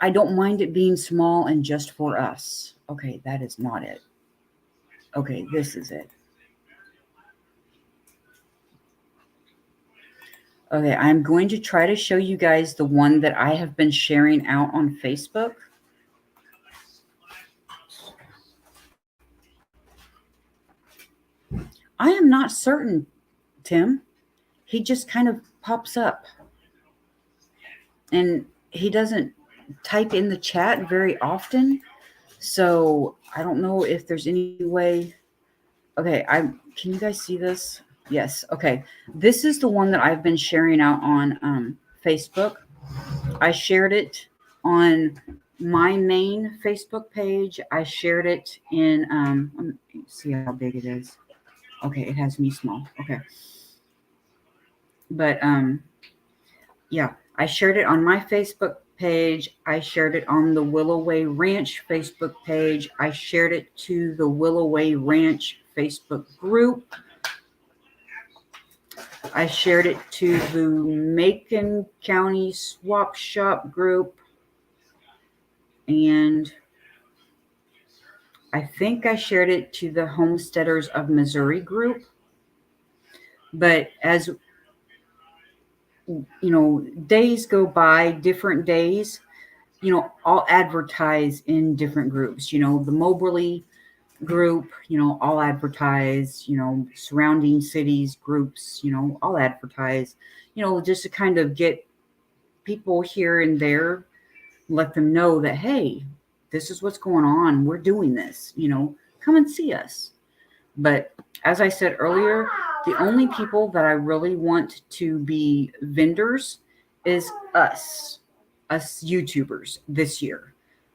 Speaker 1: I don't mind it being small and just for us. Okay, that is not it. Okay, this is it. Okay, I'm going to try to show you guys the one that I have been sharing out on Facebook. I am not certain, Tim. He just kind of pops up. And he doesn't type in the chat very often. So I don't know if there's any way. Okay, can you guys see this? Yes. Okay. This is the one that I've been sharing out on Facebook. I shared it on my main Facebook page. I shared it in let me see how big it is. Okay, it has me small. Okay. But yeah, I shared it on my Facebook page. I shared it on the Willowway Ranch Facebook page. I shared it to the Willowway Ranch Facebook group. I shared it to the Macon County Swap Shop group. And I think I shared it to the Homesteaders of Missouri group. But as days go by, different days, I'll advertise in different groups. The Moberly group, I'll advertise, surrounding cities groups, I'll advertise, just to kind of get people here and there, let them know that, hey, this is what's going on. We're doing this, come and see us. But as I said earlier, the only people that I really want to be vendors is us YouTubers this year,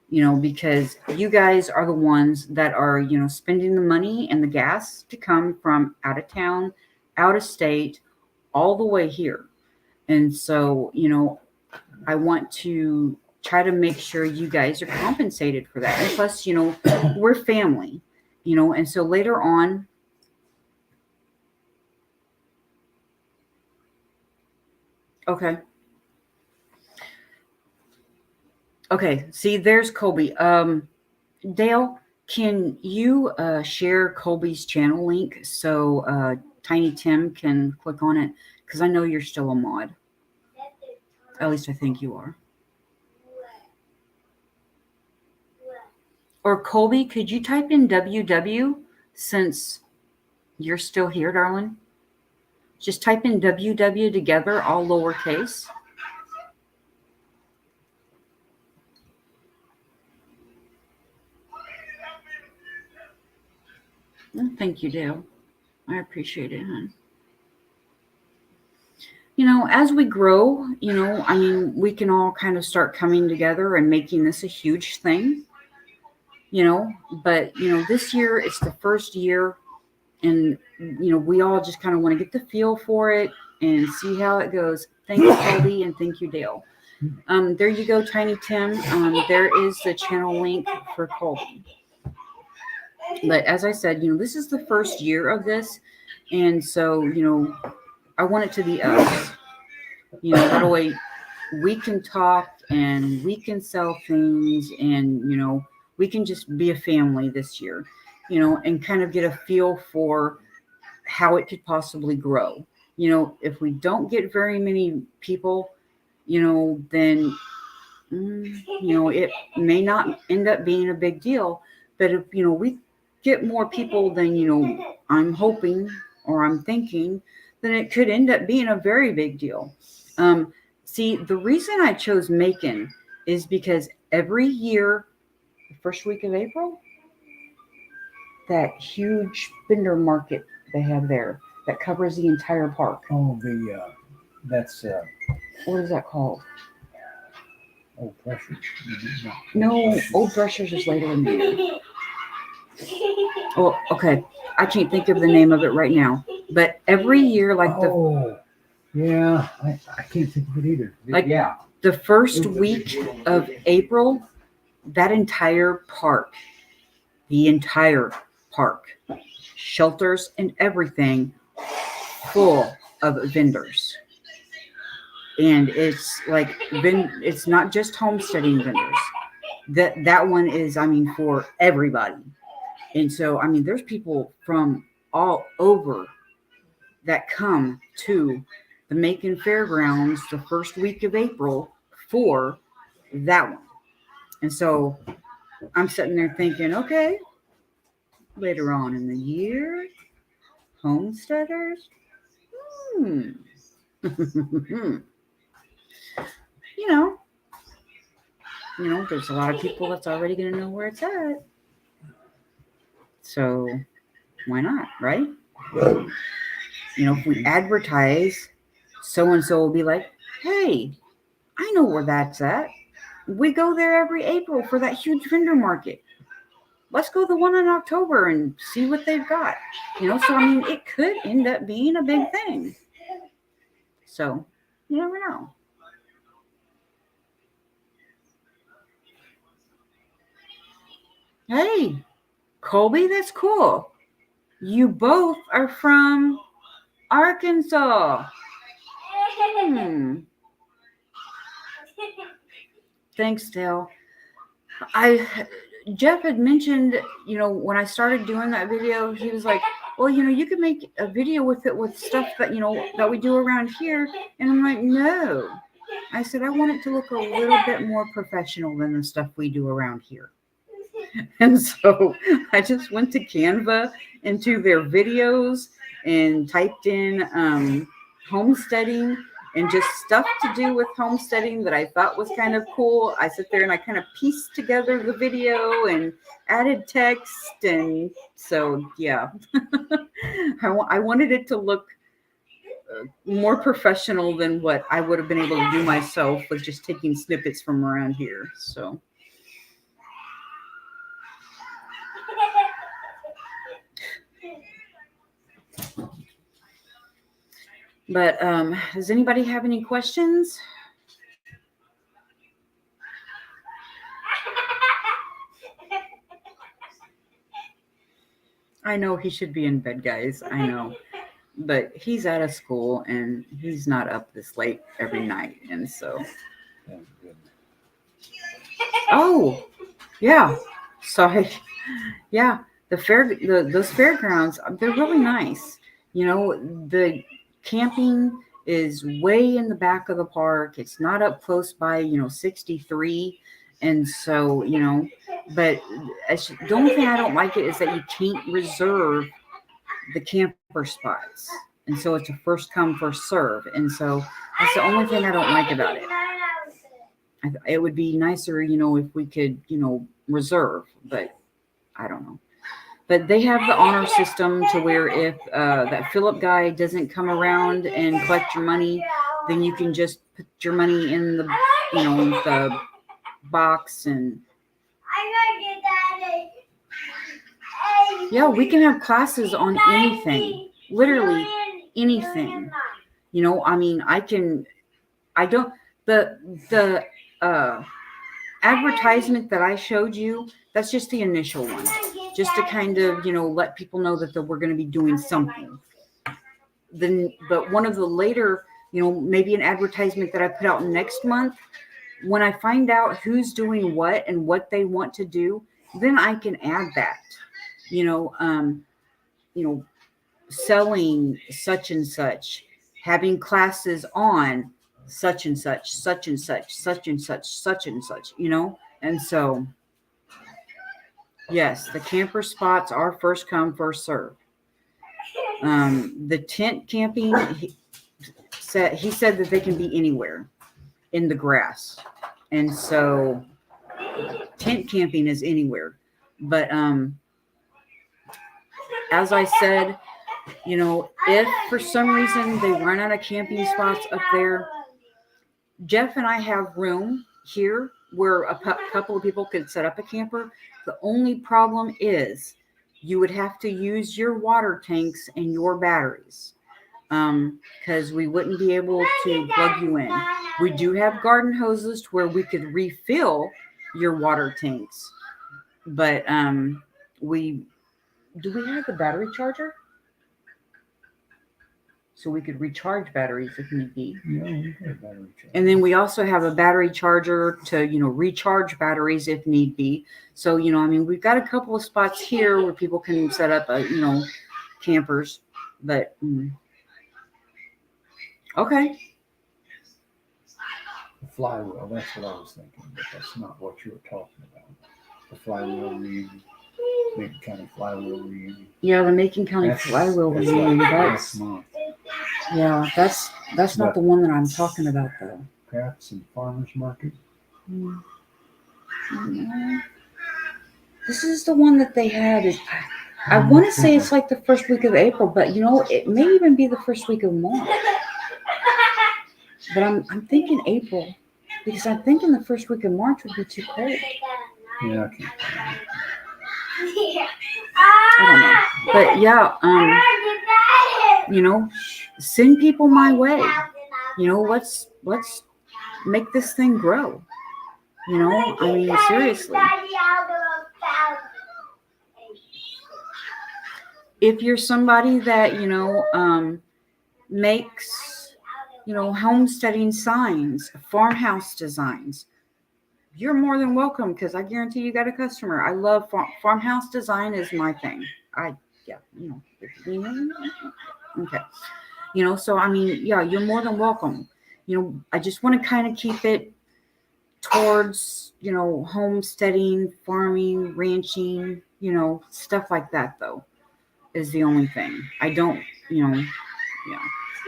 Speaker 1: because you guys are the ones that are, spending the money and the gas to come from out of town, out of state, all the way here. And so, I want to try to make sure you guys are compensated for that. And plus, we're family, and so later on, okay. Okay, see, there's Colby. Dale, can you share Colby's channel link so Tiny Tim can click on it? Because I know you're still a mod. At least I think you are. Or Colby, could you type in WW since you're still here, darling? Just type in WW together, all lowercase. Thank you, Dale. I appreciate it, hon. As we grow, we can all kind of start coming together and making this a huge thing, but, this year it's the first year and, we all just kind of want to get the feel for it and see how it goes. Thank you, Colby, and thank you, Dale. There you go, Tiny Tim. There is the channel link for Colby. But as I said, this is the first year of this. And so, I want it to be us. That way we can talk and we can sell things and, we can just be a family this year, and kind of get a feel for how it could possibly grow. If we don't get very many people, then, it may not end up being a big deal. But if, we get more people than, I'm hoping or I'm thinking, then it could end up being a very big deal. See, the reason I chose Macon is because every year, the first week of April, that huge vendor market they have there that covers the entire park.
Speaker 2: Oh, that's
Speaker 1: What is that called?
Speaker 2: Old Pressure.
Speaker 1: No, Old Brushers is later in the year. Well, okay. I can't think of the name of it right now. But every year, like
Speaker 2: yeah, I can't think of it either.
Speaker 1: Like-
Speaker 2: yeah,
Speaker 1: the first week of April, that entire park, shelters and everything, full of vendors. And it's like, it's not just homesteading vendors. That one is, I mean, for everybody. And so, I mean, there's people from all over that come to the Macon Fairgrounds the first week of April for that one. And so I'm sitting there thinking, okay, later on in the year, Homesteaders, you know, there's a lot of people that's already going to know where it's at. So why not, right? If we advertise, so-and-so will be like, hey, I know where that's at. We go there every April for that huge vendor market. Let's go to the one in October and see what they've got. So I mean, it could end up being a big thing. So you never know. Hey, Colby, that's cool. You both are from Arkansas. Thanks, Dale. Jeff had mentioned, when I started doing that video, he was like, well, you could make a video with it with stuff that, that we do around here. And I'm like, no. I said, I want it to look a little bit more professional than the stuff we do around here. And so I just went to Canva into their videos and typed in homesteading and just stuff to do with homesteading that I thought was kind of cool. I sit there and I kind of pieced together the video and added text. And so, yeah, I wanted it to look more professional than what I would have been able to do myself with just taking snippets from around here. So. But does anybody have any questions? I know he should be in bed, guys. I know. But he's out of school and he's not up this late every night. And so. Oh, yeah. Sorry. Yeah. Those fairgrounds, they're really nice. The camping is way in the back of the park. It's not up close by, 63. And so, but the only thing I don't like it is that you can't reserve the camper spots. And so it's a first come, first serve. And so that's the only thing I don't like about it. It would be nicer, if we could, reserve, but I don't know. But they have the honor system to where if that Phillip guy doesn't come around and collect your money, then you can just put your money in the, the box and. Yeah, we can have classes on anything, literally anything. The advertisement that I showed you, that's just the initial one. Just to kind of, let people know that we're going to be doing something. But one of the later, maybe an advertisement that I put out next month, when I find out who's doing what and what they want to do, then I can add that, selling such and such, having classes on such and such, such and such, such and such, such and such, and so. Yes, the camper spots are first come, first serve. The tent camping, he said that they can be anywhere in the grass. And so tent camping is anywhere. But as I said, if for some reason they run out of camping spots up there, Jeff and I have room here where a couple of people could set up a camper. The only problem is you would have to use your water tanks and your batteries, because we wouldn't be able to plug you in. We do have garden hoses where we could refill your water tanks, but we have the battery charger? So we could recharge batteries if need be.
Speaker 2: Yeah, we got a battery charger.
Speaker 1: And then we also have a battery charger to, recharge batteries if need be. So, we've got a couple of spots here where people can set up, campers. But, okay.
Speaker 2: The flywheel, that's what I was thinking, but that's not what you were talking about. The flywheel reunion, Macon County flywheel reunion.
Speaker 1: Yeah, the Macon County
Speaker 2: That's
Speaker 1: flywheel
Speaker 2: like
Speaker 1: reunion.
Speaker 2: next month.
Speaker 1: Yeah, that's not the one that I'm talking about though.
Speaker 2: Crafts and farmers market.
Speaker 1: This is the one that they had. I want to say it's like the first week of April, but it may even be the first week of March. But I'm thinking April, because I'm thinking the first week of March would be too cold.
Speaker 2: Yeah, I can't.
Speaker 1: I don't know. But yeah, send people my way. Let's make this thing grow. Seriously. If you're somebody that, makes, homesteading signs, farmhouse designs, you're more than welcome, because I guarantee you got a customer. I love farmhouse design is my thing. Okay. So you're more than welcome. I just want to kind of keep it towards, homesteading, farming, ranching, stuff like that though, is the only thing. I don't,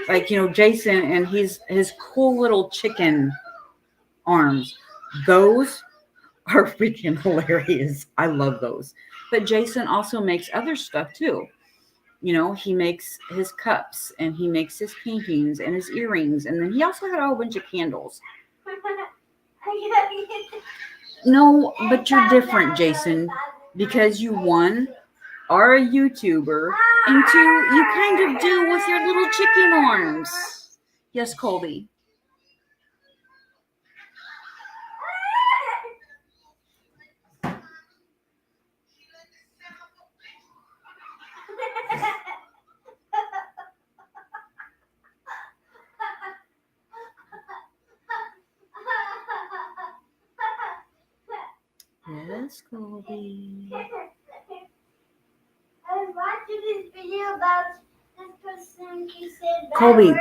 Speaker 1: like, Jason and his cool little chicken arms. Those are freaking hilarious. I love those. But Jason also makes other stuff too. He makes his cups and he makes his paintings and his earrings. And then he also had a whole bunch of candles. No, but you're different, Jason, because you, one, are a YouTuber, and two, you kind of do with your little chicken arms. Yes, Colby. Yes, Colby.
Speaker 4: I was watching this video about this person. He said,
Speaker 1: Colby,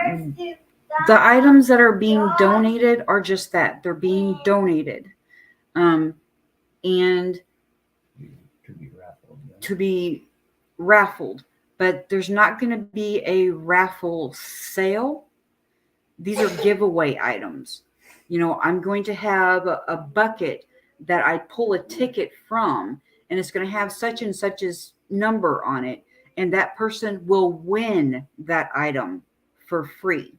Speaker 1: the items that are being donated are just that. They're being donated. And to be raffled. But there's not going to be a raffle sale. These are giveaway items. I'm going to have a bucket that I pull a ticket from, and it's going to have such and such's number on it, and that person will win that item for free.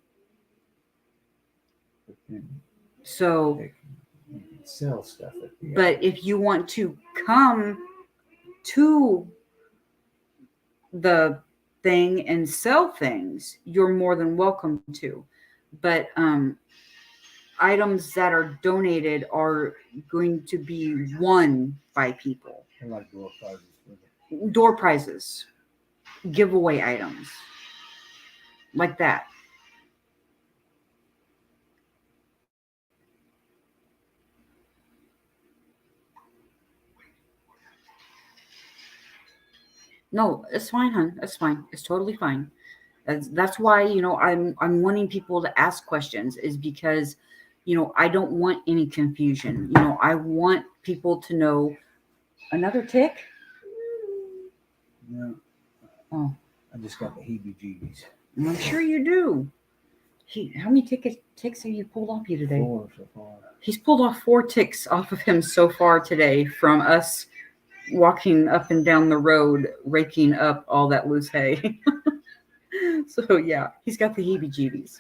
Speaker 1: So,
Speaker 2: you can sell stuff at the
Speaker 1: but if you want to come to the thing and sell things, you're more than welcome to. But items that are donated are going to be won by people.
Speaker 2: They're like door prizes.
Speaker 1: Door prizes, giveaway items, like that. No, it's fine, hon. It's fine. It's totally fine. That's why, I'm wanting people to ask questions, is because, I don't want any confusion. I want people to know. Another tick?
Speaker 2: Yeah.
Speaker 1: Oh,
Speaker 2: I just got the heebie-jeebies.
Speaker 1: I'm sure you do. How many ticks have you pulled off you today?
Speaker 2: 4 so far.
Speaker 1: He's pulled off 4 ticks off of him so far today from us walking up and down the road, raking up all that loose hay. So yeah, he's got the heebie-jeebies.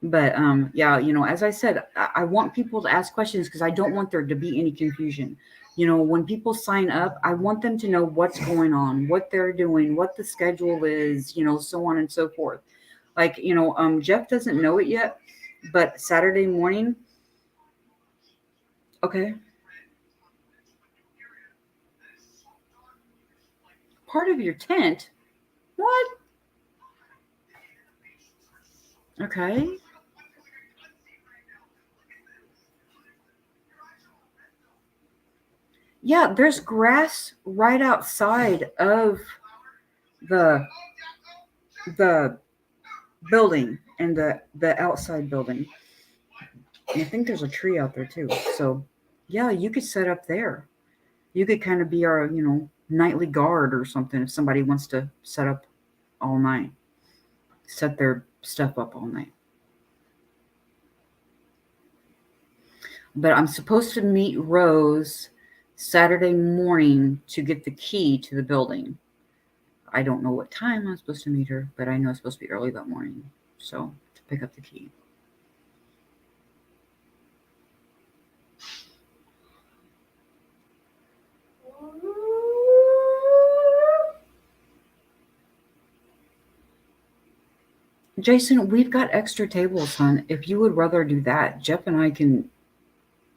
Speaker 1: But yeah, as I said, I want people to ask questions because I don't want there to be any confusion. When people sign up, I want them to know what's going on, what they're doing, what the schedule is, so on and so forth. Like, Jeff doesn't know it yet, but Saturday morning, okay. Part of your tent? What? Okay. Yeah, there's grass right outside of the building and the outside building. And I think there's a tree out there too. So yeah, you could set up there. You could kind of be our, nightly guard or something if somebody wants to set up all night. Set their stuff up all night. But I'm supposed to meet Rose Saturday morning to get the key to the building. I don't know what time I'm supposed to meet her, but I know it's supposed to be early that morning. So to pick up the key. Jason, we've got extra tables, hon. If you would rather do that, Jeff and I can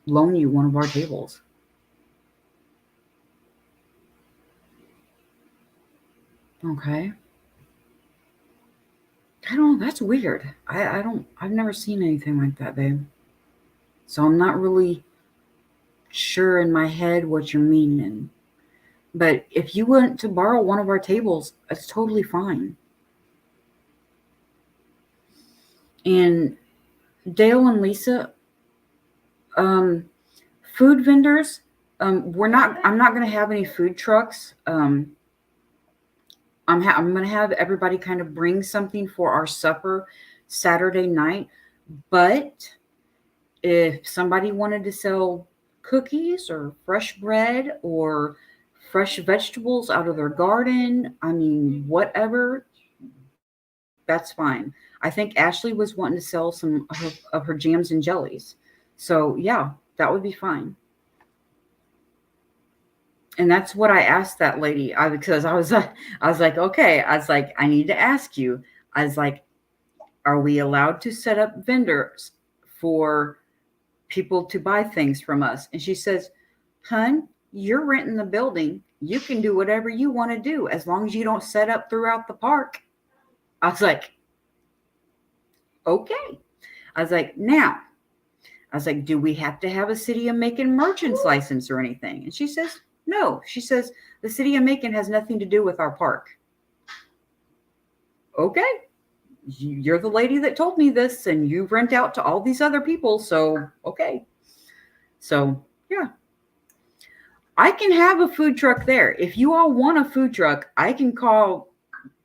Speaker 1: loan you one of our tables. Okay. I don't know. That's weird. I've never seen anything like that, babe. So I'm not really sure in my head what you're meaning. But if you want to borrow one of our tables, it's totally fine. And Dale and Lisa, food vendors, I'm not going to have any food trucks. I'm going to have everybody kind of bring something for our supper Saturday night. But if somebody wanted to sell cookies or fresh bread or fresh vegetables out of their garden, whatever, that's fine. I think Ashley was wanting to sell some of her jams and jellies. So yeah, that would be fine. And that's what I asked that lady. Because I was like, okay. I was like, I need to ask you. I was like, are we allowed to set up vendors for people to buy things from us? And she says, hun, you're renting the building. You can do whatever you want to do as long as you don't set up throughout the park. I was like, okay. I was like, do we have to have a City of Macon merchant's license or anything? And she says, no. She says, the City of Macon has nothing to do with our park. Okay. You're the lady that told me this, and you rent out to all these other people. So, okay. So, yeah. I can have a food truck there. If you all want a food truck, I can call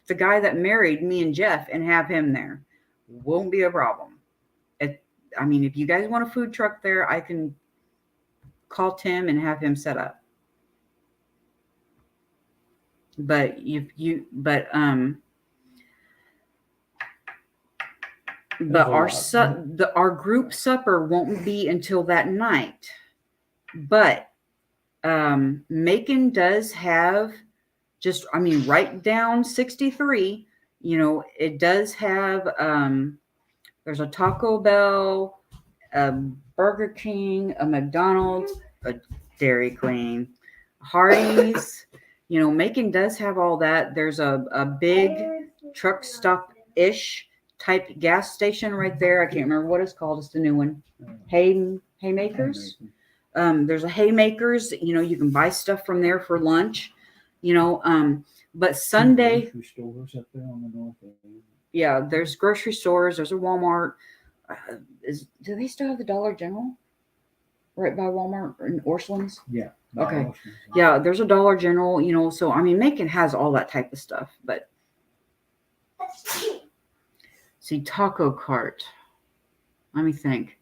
Speaker 1: the guy that married me and Jeff and have him there. Won't be a problem. If you guys want a food truck there, I can call Tim and have him set up. But our group supper won't be until that night. But Macon does have right down 63, it does have there's a Taco Bell, a Burger King, a McDonald's, a Dairy Queen, Hardee's. Macon does have all that. There's a big truck stop-ish type gas station right there. I can't remember what it's called. It's the new one. Haymakers. There's a Haymakers. You can buy stuff from there for lunch. But Sunday.
Speaker 2: Grocery stores up there on the north end.
Speaker 1: Yeah, there's grocery stores. There's a Walmart. Do they still have the Dollar General right by Walmart in Orchlands?
Speaker 2: Yeah.
Speaker 1: Okay. Yeah, there's a Dollar General, so Macon has all that type of stuff, but See, taco cart. Let me think.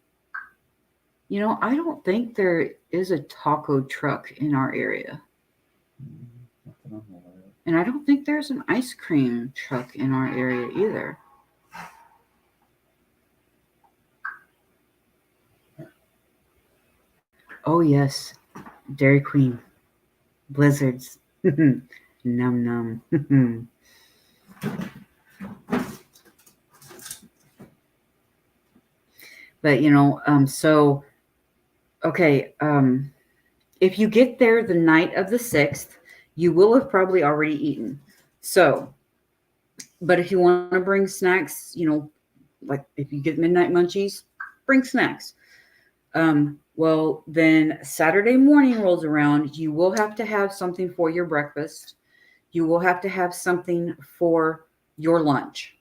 Speaker 1: You know, I don't think there is a taco truck in our area.
Speaker 2: Nothing I'm aware of.
Speaker 1: And I don't think there's an ice cream truck in our area either. Oh, yes. Dairy Queen. Blizzards. Num num. But, you know, so, okay, if you get there the night of the 6th, you will have probably already eaten. So, but if you want to bring snacks, you know, like if you get midnight munchies, bring snacks. Well, then Saturday morning rolls around, you will have to have something for your breakfast. You will have to have something for your lunch.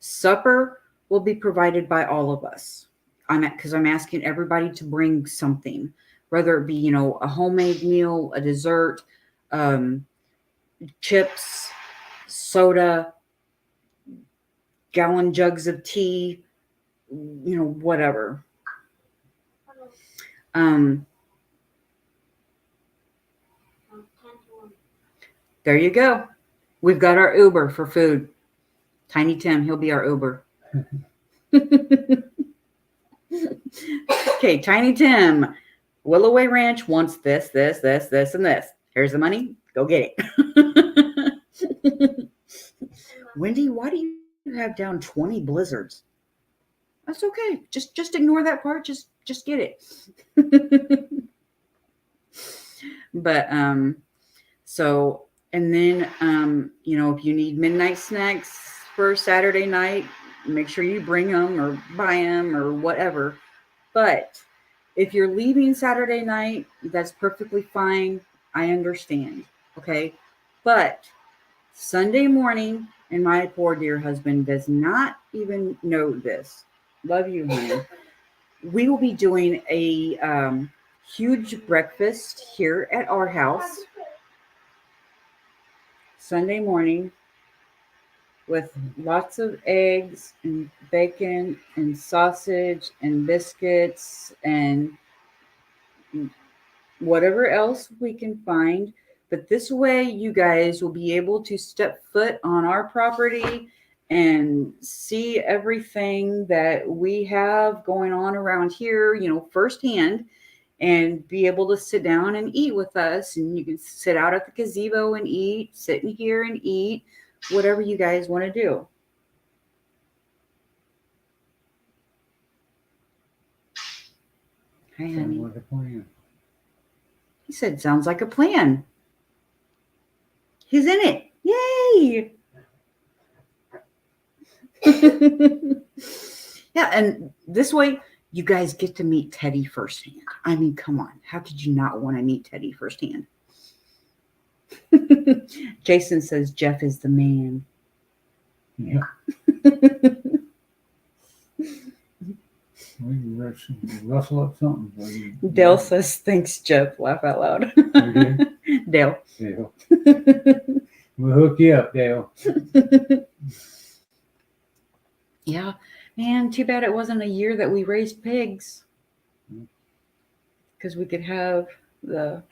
Speaker 1: Supper will be provided by all of us. Because I'm asking everybody to bring something, whether it be, you know, a homemade meal, a dessert, chips, soda, gallon jugs of tea, you know, whatever. There you go. We've got our Uber for food. Tiny Tim, he'll be our Uber. Okay, Tiny Tim, Willoway Ranch wants this, and this. Here's the money. Go get it. Wendy, why do you have down 20 blizzards? That's okay. Just ignore that part. Just get it. But so, and then you know, if you need midnight snacks for Saturday night, make sure you bring them or buy them or whatever. But if you're leaving Saturday night, that's perfectly fine. I understand. Okay. But Sunday morning, and my poor dear husband does not even know this. Love you, honey. We will be doing a huge breakfast here at our house Sunday morning with lots of eggs and bacon and sausage and biscuits and whatever else we can find. But this way, you guys will be able to step foot on our property and see everything that we have going on around here, you know, firsthand, and be able to sit down and eat with us. And you can sit out at the gazebo and eat, sit in here and eat, whatever you guys want to do. Hi, honey.
Speaker 2: Sounds like a plan.
Speaker 1: He said, sounds like a plan. He's in it. Yay! Yeah, and this way, you guys get to meet Teddy firsthand. I mean, come on. How could you not want to meet Teddy firsthand? Jason says Jeff is the man.
Speaker 2: Yeah. We rustle up something.
Speaker 1: Dale says, thanks, Jeff. Laugh out loud. Dale.
Speaker 2: Dale. We'll hook you up, Dale.
Speaker 1: Yeah. Man, too bad it wasn't a year that we raised pigs. Because we could have the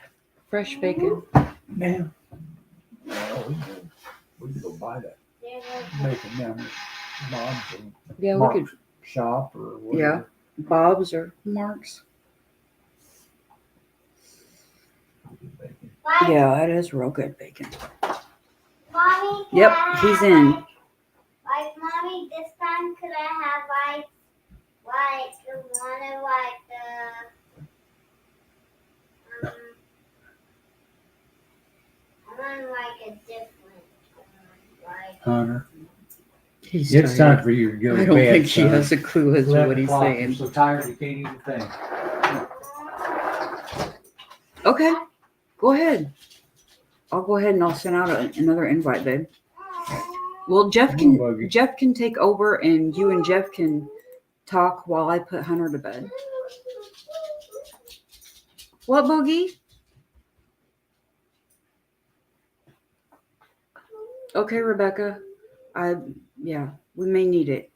Speaker 1: fresh bacon.
Speaker 2: Man. Well, we could go buy that bacon down at Bob's or
Speaker 1: Yeah,
Speaker 2: Mark's
Speaker 1: we could.
Speaker 2: shop or whatever.
Speaker 1: Yeah. Bob's or Mark's.
Speaker 2: Bacon.
Speaker 1: Yeah, that is real good bacon.
Speaker 4: Mommy, can
Speaker 1: Yep,
Speaker 4: I
Speaker 1: he's
Speaker 4: have,
Speaker 1: in.
Speaker 4: Like, Mommy, this time could I have like one of like the I want like a different like
Speaker 2: Hunter.
Speaker 1: He's
Speaker 2: It's
Speaker 1: tired.
Speaker 2: time for you to go
Speaker 1: I
Speaker 2: to
Speaker 1: don't
Speaker 2: bed,
Speaker 1: think she
Speaker 2: son.
Speaker 1: has a clue as to
Speaker 2: 11
Speaker 1: what he's
Speaker 2: o'clock.
Speaker 1: saying.
Speaker 2: I'm so tired you can't even think.
Speaker 1: Okay, go ahead. I'll go ahead and I'll send out another invite, babe. Well, Jeff can take over, and you and Jeff can talk while I put Hunter to bed. What, Boogie? Okay, Rebecca. Yeah, we may need it.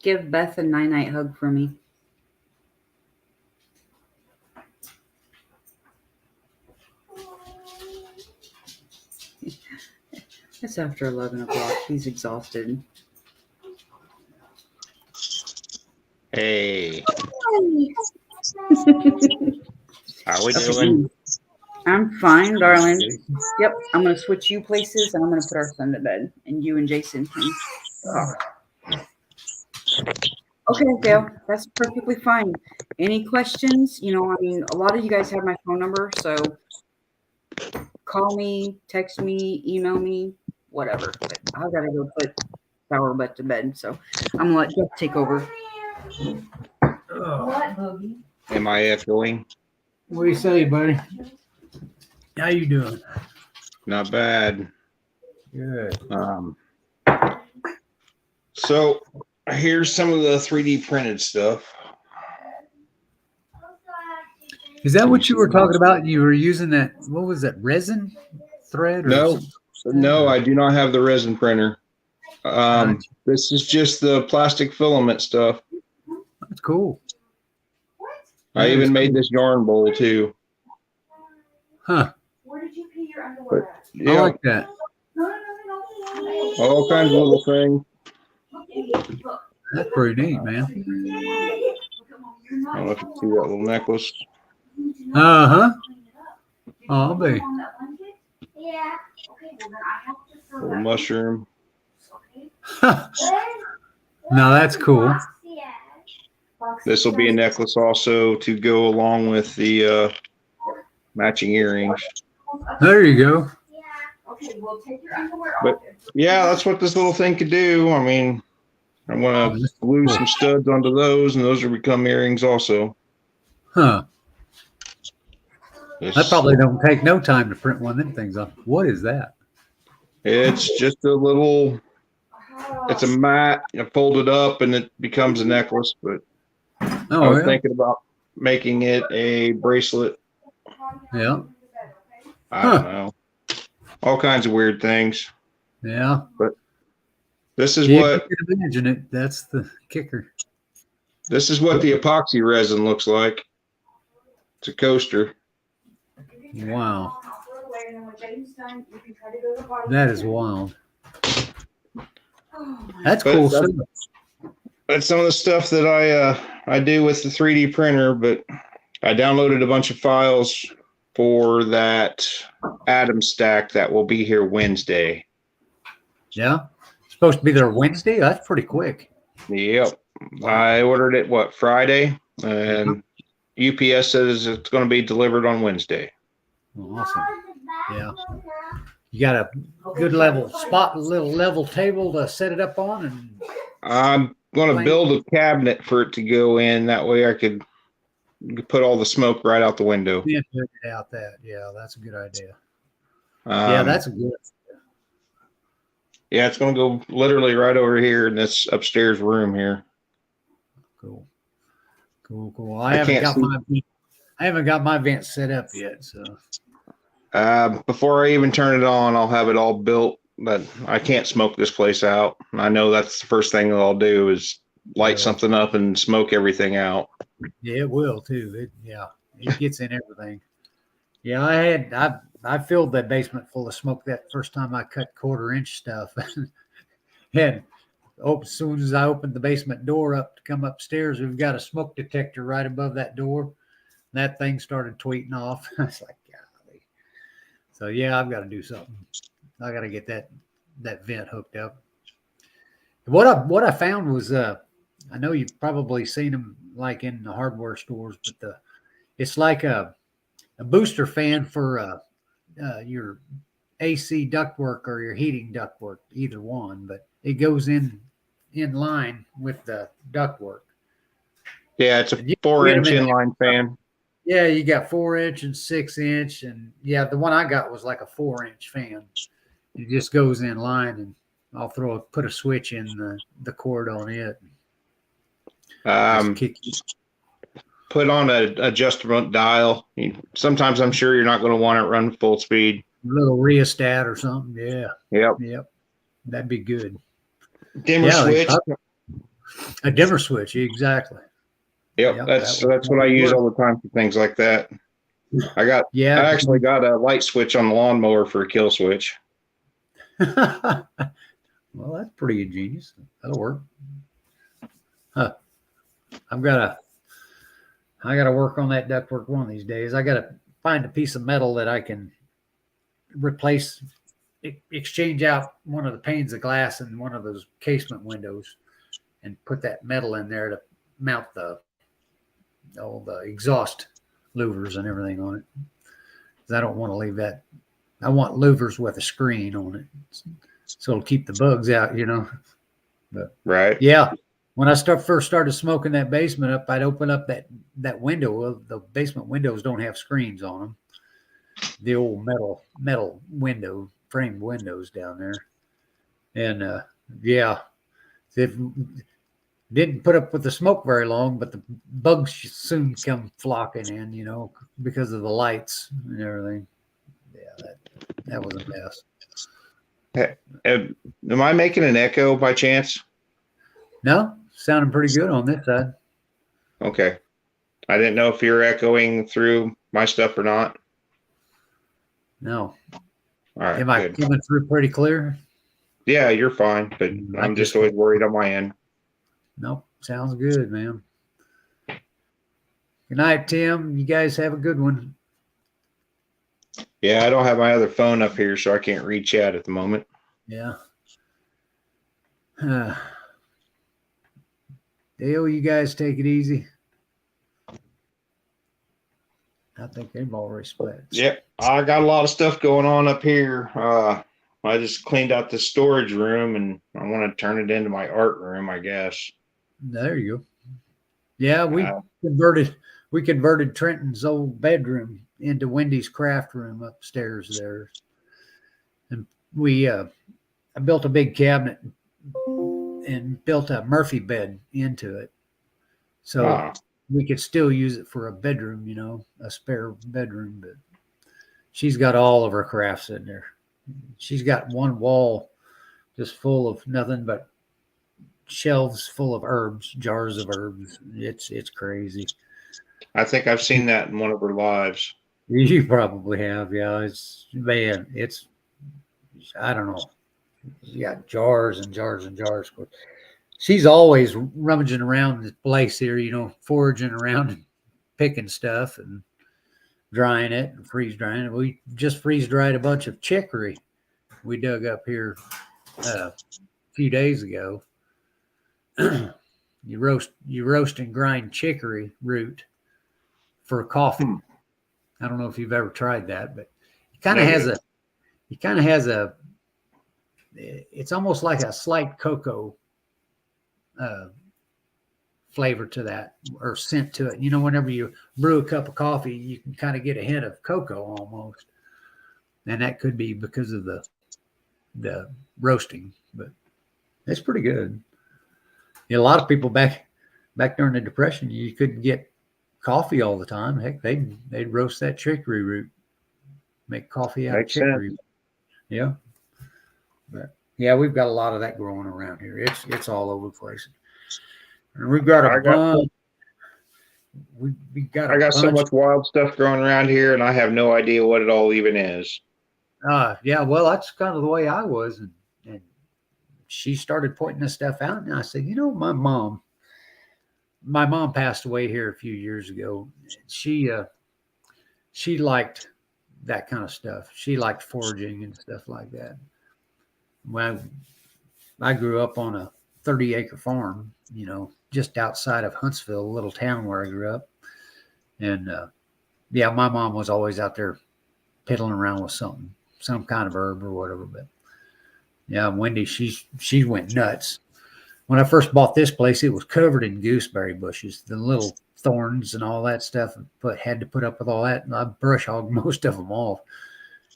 Speaker 1: Give Beth a night hug for me. It's after 11 o'clock. He's exhausted.
Speaker 5: Hey,
Speaker 1: How
Speaker 5: how we doing?
Speaker 1: I'm fine, darling. Yep, I'm going to switch you places and I'm going to put our son to bed. And you and Jason can talk. Okay, Gail, that's perfectly fine. Any questions? I mean, a lot of you guys have my phone number, so call me, text me, email me, whatever. But I gotta go put Sour Butt to bed, so I'm gonna let Jeff take over.
Speaker 2: What,
Speaker 4: Boogie?
Speaker 5: Am I echoing?
Speaker 2: What do you say, buddy? How you doing?
Speaker 5: Not bad.
Speaker 2: Good.
Speaker 5: So here's some of the 3D printed stuff.
Speaker 2: Is that what you were talking about? You were using that, what was that, resin thread? Or
Speaker 5: No,
Speaker 2: something?
Speaker 5: no, I do not have the resin printer.
Speaker 2: Gotcha.
Speaker 5: This is just the plastic filament stuff.
Speaker 2: That's cool.
Speaker 5: I
Speaker 2: That
Speaker 5: even
Speaker 2: is
Speaker 5: made
Speaker 2: cool.
Speaker 5: this yarn bowl too.
Speaker 2: Huh.
Speaker 4: Where did you pee your underwear at?
Speaker 2: I
Speaker 5: Yeah,
Speaker 2: like that.
Speaker 4: No.
Speaker 5: all kinds of little things.
Speaker 2: That's pretty neat, man.
Speaker 5: I don't know if you can see that little necklace.
Speaker 2: Uh-huh. Oh, I'll be.
Speaker 4: Yeah.
Speaker 5: Little mushroom.
Speaker 2: No, that's cool.
Speaker 5: This will be a necklace also to go along with the matching earrings.
Speaker 2: There you go.
Speaker 4: Okay, we'll take your underwear
Speaker 5: But-
Speaker 4: off.
Speaker 5: Yeah, that's what this little thing could do. I mean, I'm going to glue some studs onto those, and those will become earrings also.
Speaker 2: Huh.
Speaker 5: It's,
Speaker 2: That probably don't take no time to print one of them things off. What is that?
Speaker 5: it's just a little, it's a mat, you fold it up, and it becomes a necklace. But I
Speaker 2: Oh,
Speaker 5: was
Speaker 2: yeah.
Speaker 5: thinking about making it a bracelet.
Speaker 2: Yeah.
Speaker 5: I don't know. All kinds of weird things.
Speaker 2: Yeah.
Speaker 5: This is
Speaker 2: If
Speaker 5: what
Speaker 2: you can imagine it, that's the kicker.
Speaker 5: the epoxy resin looks like. It's a coaster.
Speaker 2: Wow. That is wild. That's
Speaker 5: But
Speaker 2: cool
Speaker 5: that's-
Speaker 2: stuff.
Speaker 5: That's some of the stuff that I do with the 3D printer, but I downloaded a bunch of files for that atom stack that will be here Wednesday.
Speaker 2: Yeah. Supposed to be there Wednesday? That's pretty quick.
Speaker 5: Yep. I ordered it Friday, and UPS says it's going to be delivered on Wednesday.
Speaker 2: Awesome. Yeah. You got a good level spot, a little level table to set it up on, and
Speaker 5: I'm going to build a cabinet for it to go in. That way I could put all the smoke right out the window.
Speaker 2: yeah, check it out that. Yeah, that's a good idea. Yeah, that's a good.
Speaker 5: Yeah, it's going to go literally right over here in this upstairs room here.
Speaker 2: Cool. Cool. I haven't got my vent set up yet, so
Speaker 5: Before I even turn it on, I'll have it all built. But I can't smoke this place out. I know that's the first thing that I'll do is light something up and smoke everything out.
Speaker 2: yeah, it will too. It gets in everything. Yeah, I filled that basement full of smoke that first time I cut 1/4-inch stuff. And as soon as I opened the basement door up to come upstairs, we've got a smoke detector right above that door. That thing started tweeting off. I was like, golly. So yeah, I've got to do something. I got to get that vent hooked up. What I found was I know you've probably seen them like in the hardware stores, but it's like a booster fan for your AC ductwork or your heating ductwork, either one, but it goes in line with the ductwork.
Speaker 5: Yeah, it's a 4-inch inline fan.
Speaker 2: Yeah, you got 4-inch and 6-inch, and yeah, the one I got was like a 4-inch fan. It just goes in line, and I'll put a switch in the cord on it. Just kick.
Speaker 5: Put on a adjustable dial. Sometimes I'm sure you're not going to want it run full speed.
Speaker 2: A little rheostat or something. Yeah.
Speaker 5: Yep.
Speaker 2: That'd be good.
Speaker 5: Dimmer switch.
Speaker 2: A dimmer switch, exactly.
Speaker 5: Yep, that's what I use all the time for things like that. I actually got a light switch on the lawnmower for a kill switch.
Speaker 2: Well, that's pretty ingenious. That'll work. Huh. I gotta work on that ductwork one of these days. I gotta find a piece of metal that I can exchange out one of the panes of glass in one of those casement windows and put that metal in there to mount all the exhaust louvers and everything on it. Because I don't want to leave that. I want louvers with a screen on it, so it'll keep the bugs out, But
Speaker 5: right.
Speaker 2: Yeah, when I first started smoking that basement up, I'd open up that window. Well, the basement windows don't have screens on them. The old metal window, framed windows down there, and it didn't put up with the smoke very long, but the bugs soon come flocking in, because of the lights and everything. Yeah, that was a mess.
Speaker 5: Hey, am I making an echo by chance?
Speaker 2: No, sounding pretty good on this side.
Speaker 5: Okay. I didn't know if you're echoing through my stuff or not.
Speaker 2: No.
Speaker 5: All right.
Speaker 2: Am I coming through pretty clear?
Speaker 5: Yeah, you're fine, but I'm just always worried on my end.
Speaker 2: Nope. Sounds good, man. Good night, Tim. You guys have a good one.
Speaker 5: Yeah, I don't have my other phone up here, so I can't reach out at the moment.
Speaker 2: Yeah. Dale, you guys take it easy. I think they've already split.
Speaker 5: Yep. I got a lot of stuff going on up here. I just cleaned out the storage room and I want to turn it into my art room, I guess.
Speaker 2: There you go. Yeah, we converted Trenton's old bedroom into Wendy's craft room upstairs there. And I built a big cabinet and built a Murphy bed into it. So we could still use it for a bedroom, a spare bedroom, but she's got all of her crafts in there. She's got one wall just full of nothing but shelves full of herbs, jars of herbs. It's crazy.
Speaker 5: I think I've seen that in one of her lives.
Speaker 2: You probably have, yeah. I don't know. She got jars and jars and jars. She's always rummaging around the place here, foraging around and picking stuff and drying it and freeze drying it. We just freeze dried a bunch of chicory we dug up here a few days ago. You roast and grind chicory root for coffee. I don't know if you've ever tried that, but it kind of has it's almost like a slight cocoa flavor to that, or scent to it. Whenever you brew a cup of coffee, you can kind of get a hint of cocoa almost. And that could be because of the roasting, but it's pretty good. A lot of people back during the Depression, you couldn't get coffee all the time. Heck, they'd roast that chicory root, make coffee out of chicory. Sense. Yeah. But yeah, we've got a lot of that growing around here. It's all over the place. And we've got I got
Speaker 5: so much wild stuff growing around here, and I have no idea what it all even is.
Speaker 2: Yeah, well, that's kind of the way I was, and she started pointing this stuff out, and I said, my mom passed away here a few years ago. She liked that kind of stuff. She liked foraging and stuff like that. When I grew up on a 30-acre farm, just outside of Huntsville, a little town where I grew up. And my mom was always out there piddling around with some kind of herb or whatever. But yeah, Wendy, she went nuts. When I first bought this place, it was covered in gooseberry bushes, the little thorns and all that stuff. Had to put up with all that, and I brush hogged most of them off.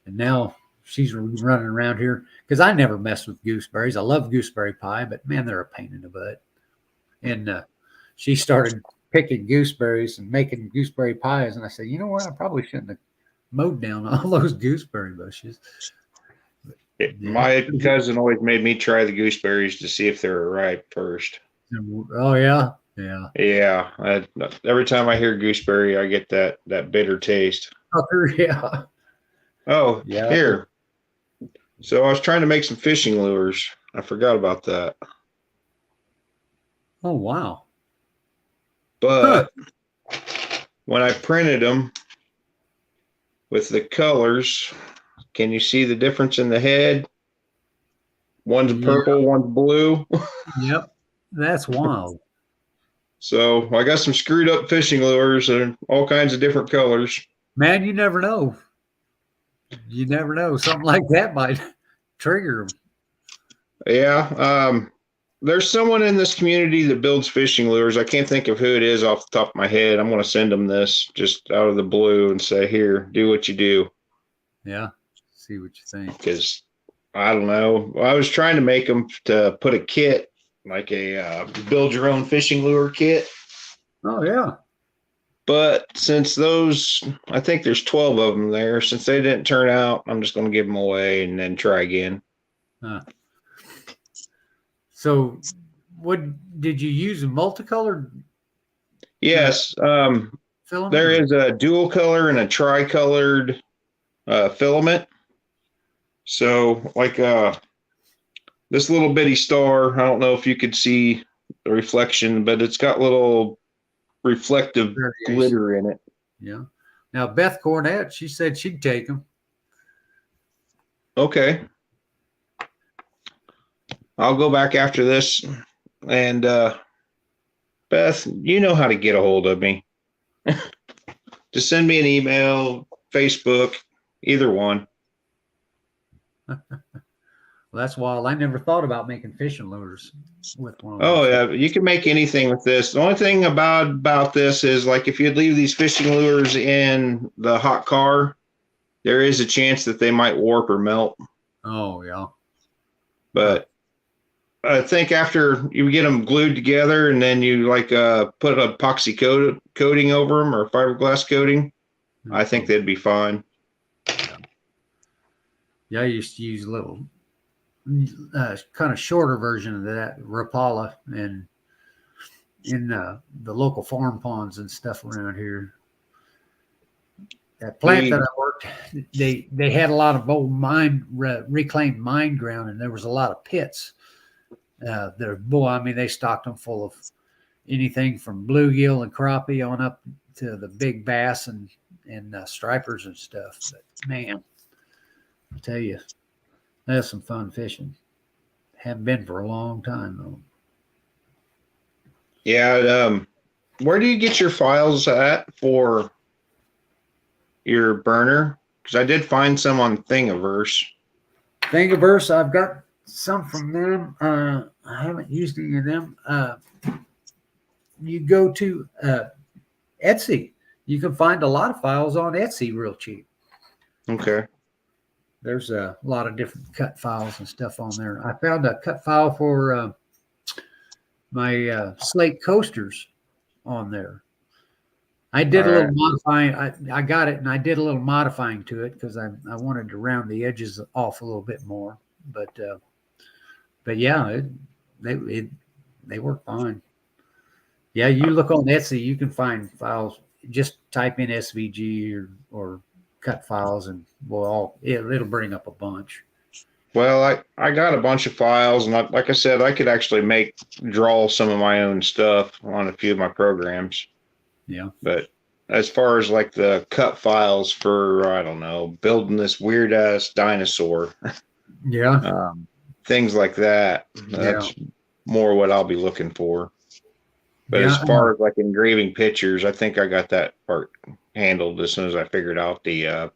Speaker 2: And now she's running around here because I never messed with gooseberries. I love gooseberry pie, but man, they're a pain in the butt. And she started picking gooseberries and making gooseberry pies. And I said, you know what? I probably shouldn't have mowed down all those gooseberry bushes. Yeah.
Speaker 5: My cousin always made me try the gooseberries to see if they were ripe first.
Speaker 2: Oh yeah, yeah.
Speaker 5: Yeah, every time I hear gooseberry, I get that bitter taste.
Speaker 2: Yeah.
Speaker 5: Oh,
Speaker 2: Yeah.
Speaker 5: here. So I was trying to make some fishing lures. I forgot about that.
Speaker 2: Oh wow.
Speaker 5: But when I printed them with the colors, can you see the difference in the head? One's purple, one's blue.
Speaker 2: Yep. That's wild.
Speaker 5: So I got some screwed up fishing lures and all kinds of different colors.
Speaker 2: Man, you never know. You never know. Something like that might trigger them.
Speaker 5: Yeah. There's someone in this community that builds fishing lures. I can't think of who it is off the top of my head. I'm going to send them this just out of the blue and say, here, do what you do.
Speaker 2: Yeah. See what you think.
Speaker 5: Because I don't know. I was trying to make them to put a kit, like a build your own fishing lure kit.
Speaker 2: Oh yeah.
Speaker 5: But since those, I think there's 12 of them there. Since they didn't turn out, I'm just going to give them away and then try again.
Speaker 2: So, what did you use? A multicolored?
Speaker 5: Yes.
Speaker 2: Filament?
Speaker 5: There is a dual color and a tricolored filament. So, like this little bitty star, I don't know if you could see the reflection, but it's got little reflective glitter in it.
Speaker 2: Yeah. Now, Beth Cornett, she said she'd take them.
Speaker 5: Okay. I'll go back after this. And Beth, you know how to get a hold of me. Just send me an email, Facebook, either one.
Speaker 2: Well, that's wild. I never thought about making fishing lures with one of
Speaker 5: Oh
Speaker 2: those.
Speaker 5: yeah, you can make anything with this. The only thing about this is, like, if you leave these fishing lures in the hot car, there is a chance that they might warp or melt.
Speaker 2: Oh yeah.
Speaker 5: But I think after you get them glued together and then you put an epoxy coating over them or fiberglass coating, I think they'd be fine.
Speaker 2: Yeah, I used to use a little kind of shorter version of that Rapala and in the local farm ponds and stuff around here. That plant that I worked, they had a lot of old reclaimed mine ground, and there was a lot of pits. They stocked them full of anything from bluegill and crappie on up to the big bass and stripers and stuff. But man, I tell you, that's some fun fishing. Haven't been for a long time though.
Speaker 5: Yeah. Where do you get your files at for your burner? Because I did find some on Thingiverse.
Speaker 2: Thingiverse, I've got some from them. I haven't used any of them. You go to Etsy. You can find a lot of files on Etsy real cheap.
Speaker 5: Okay.
Speaker 2: There's a lot of different cut files and stuff on there. I found a cut file for my slate coasters on there. I did a little modifying. I got it and I did a little modifying to it because I wanted to round the edges off a little bit more. But yeah, they work fine. Yeah, you look on Etsy, you can find files. Just type in SVG or cut files, and it'll bring up a bunch.
Speaker 5: Well, I got a bunch of files, and like I said, I could actually draw some of my own stuff on a few of my programs.
Speaker 2: Yeah.
Speaker 5: But as far as like the cut files for, I don't know, building this weird ass dinosaur.
Speaker 2: Yeah.
Speaker 5: Things like that. That's more what I'll be looking for. But as far as like engraving pictures, I think I got that part handled as soon as I figured out the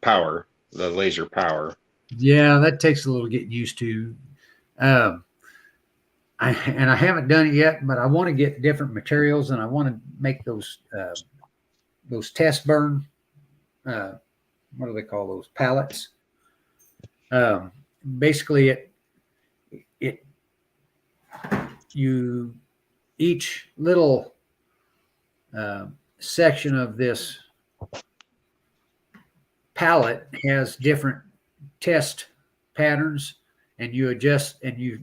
Speaker 5: laser power.
Speaker 2: Yeah, that takes a little getting used to. I haven't done it yet, but I want to get different materials, and I want to make those test burn. What do they call those? Pallets. Basically, each little section of this palette has different test patterns, and you adjust and you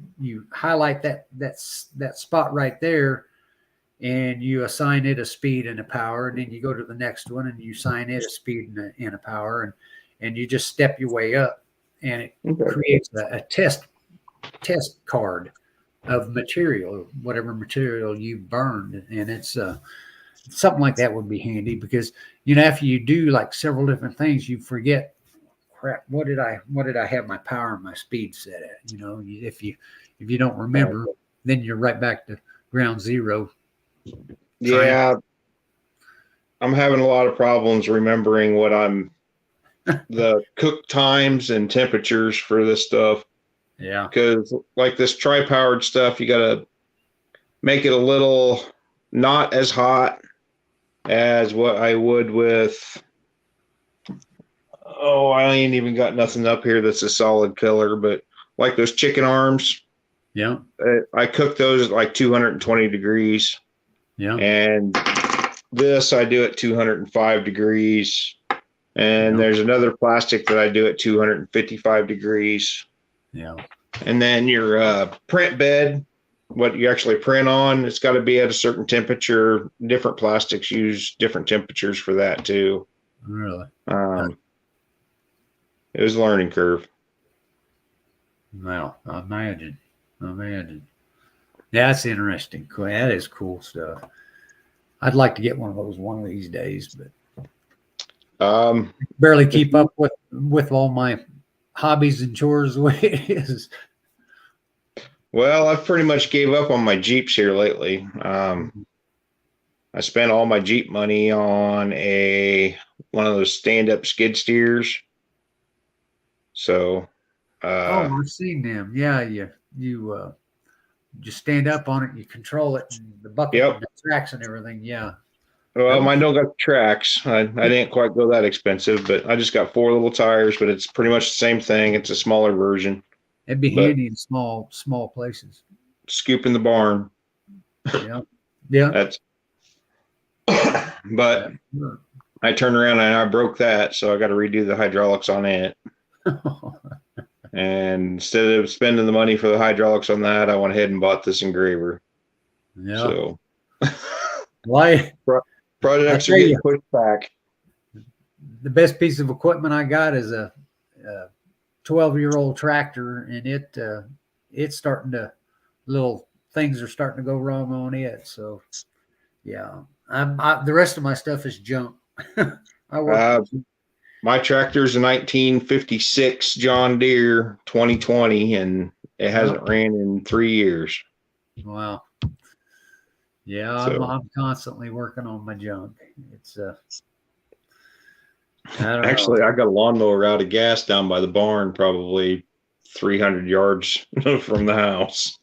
Speaker 2: highlight that spot right there, and you assign it a speed and a power, and then you go to the next one and you assign it a speed and a power, and you just step your way up, and it creates a test card of material, whatever material you burned. And it's something like that would be handy, because after you do like several different things, you forget, crap, what did I have my power and my speed set at? If you don't remember, then you're right back to ground zero.
Speaker 5: Yeah, I'm having a lot of problems remembering what the cook times and temperatures for this stuff.
Speaker 2: Yeah.
Speaker 5: Because like this tri-powered stuff, you got to make it a little not as hot as what I would with, I ain't even got nothing up here that's a solid color, but like those chicken arms.
Speaker 2: Yeah.
Speaker 5: I cook those at like 220 degrees.
Speaker 2: Yeah.
Speaker 5: And this I do at 205 degrees. And there's another plastic that I do at 255 degrees.
Speaker 2: Yeah.
Speaker 5: And then your print bed, what you actually print on, it's got to be at a certain temperature. Different plastics use different temperatures for that too.
Speaker 2: Really?
Speaker 5: It was a learning curve.
Speaker 2: Well, I imagine. Yeah, that's interesting. Cool. That is cool stuff. I'd like to get one of those one of these days, but barely keep up with all my hobbies and chores the way it is.
Speaker 5: Well, I've pretty much gave up on my Jeeps here lately. I spent all my Jeep money on one of those stand-up skid steers. So,
Speaker 2: I've seen them. Yeah, you just stand up on it, you control it, and the bucket, and the tracks and everything. Yeah.
Speaker 5: Well, mine don't got tracks. I didn't quite go that expensive, but I just got 4 little tires. But it's pretty much the same thing. It's a smaller version.
Speaker 2: It'd be handy in small places.
Speaker 5: Scoop in the barn.
Speaker 2: Yeah. Yeah.
Speaker 5: That's. But I turned around and I broke that, so I got to redo the hydraulics on it. And instead of spending the money for the hydraulics on that, I went ahead and bought this engraver.
Speaker 2: Yeah.
Speaker 5: So
Speaker 2: why
Speaker 5: projects are getting pushed back.
Speaker 2: The best piece of equipment I got is a 12-year-old tractor, and it's starting to, little things are starting to go wrong on it. So yeah, the rest of my stuff is junk.
Speaker 5: My tractor's a 1956 John Deere 2020, and it hasn't ran in 3 years.
Speaker 2: Wow. Yeah, so, I'm constantly working on my junk. It's
Speaker 5: actually, I got a lawnmower out of gas down by the barn, probably 300 yards from the house.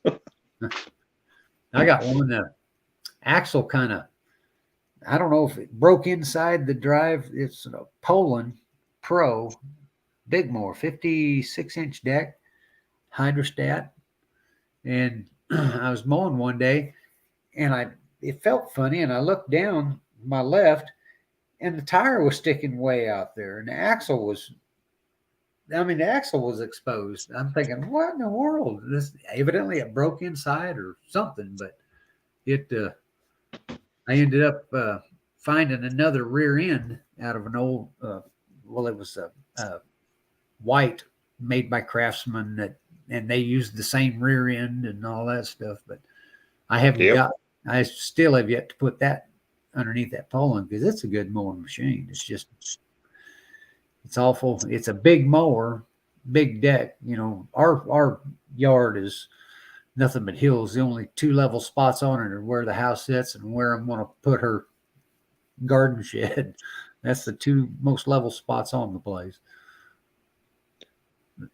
Speaker 2: I got one that axle kind of, I don't know if it broke inside the drive. It's a Poland Pro big mower, 56-inch deck, hydrostat. And I was mowing one day, and it felt funny, and I looked down my left, and the tire was sticking way out there, and the axle was exposed. I'm thinking, what in the world? This evidently it broke inside or something, but I ended up finding another rear end out of an old, it was a white made by Craftsman, and they used the same rear end and all that stuff. But I still have yet to put that underneath that Poland, because it's a good mowing machine. It's awful. It's a big mower, big deck. Our yard is nothing but hills. The only 2 level spots on it are where the house sits and where I'm going to put her garden shed. That's the 2 most level spots on the place.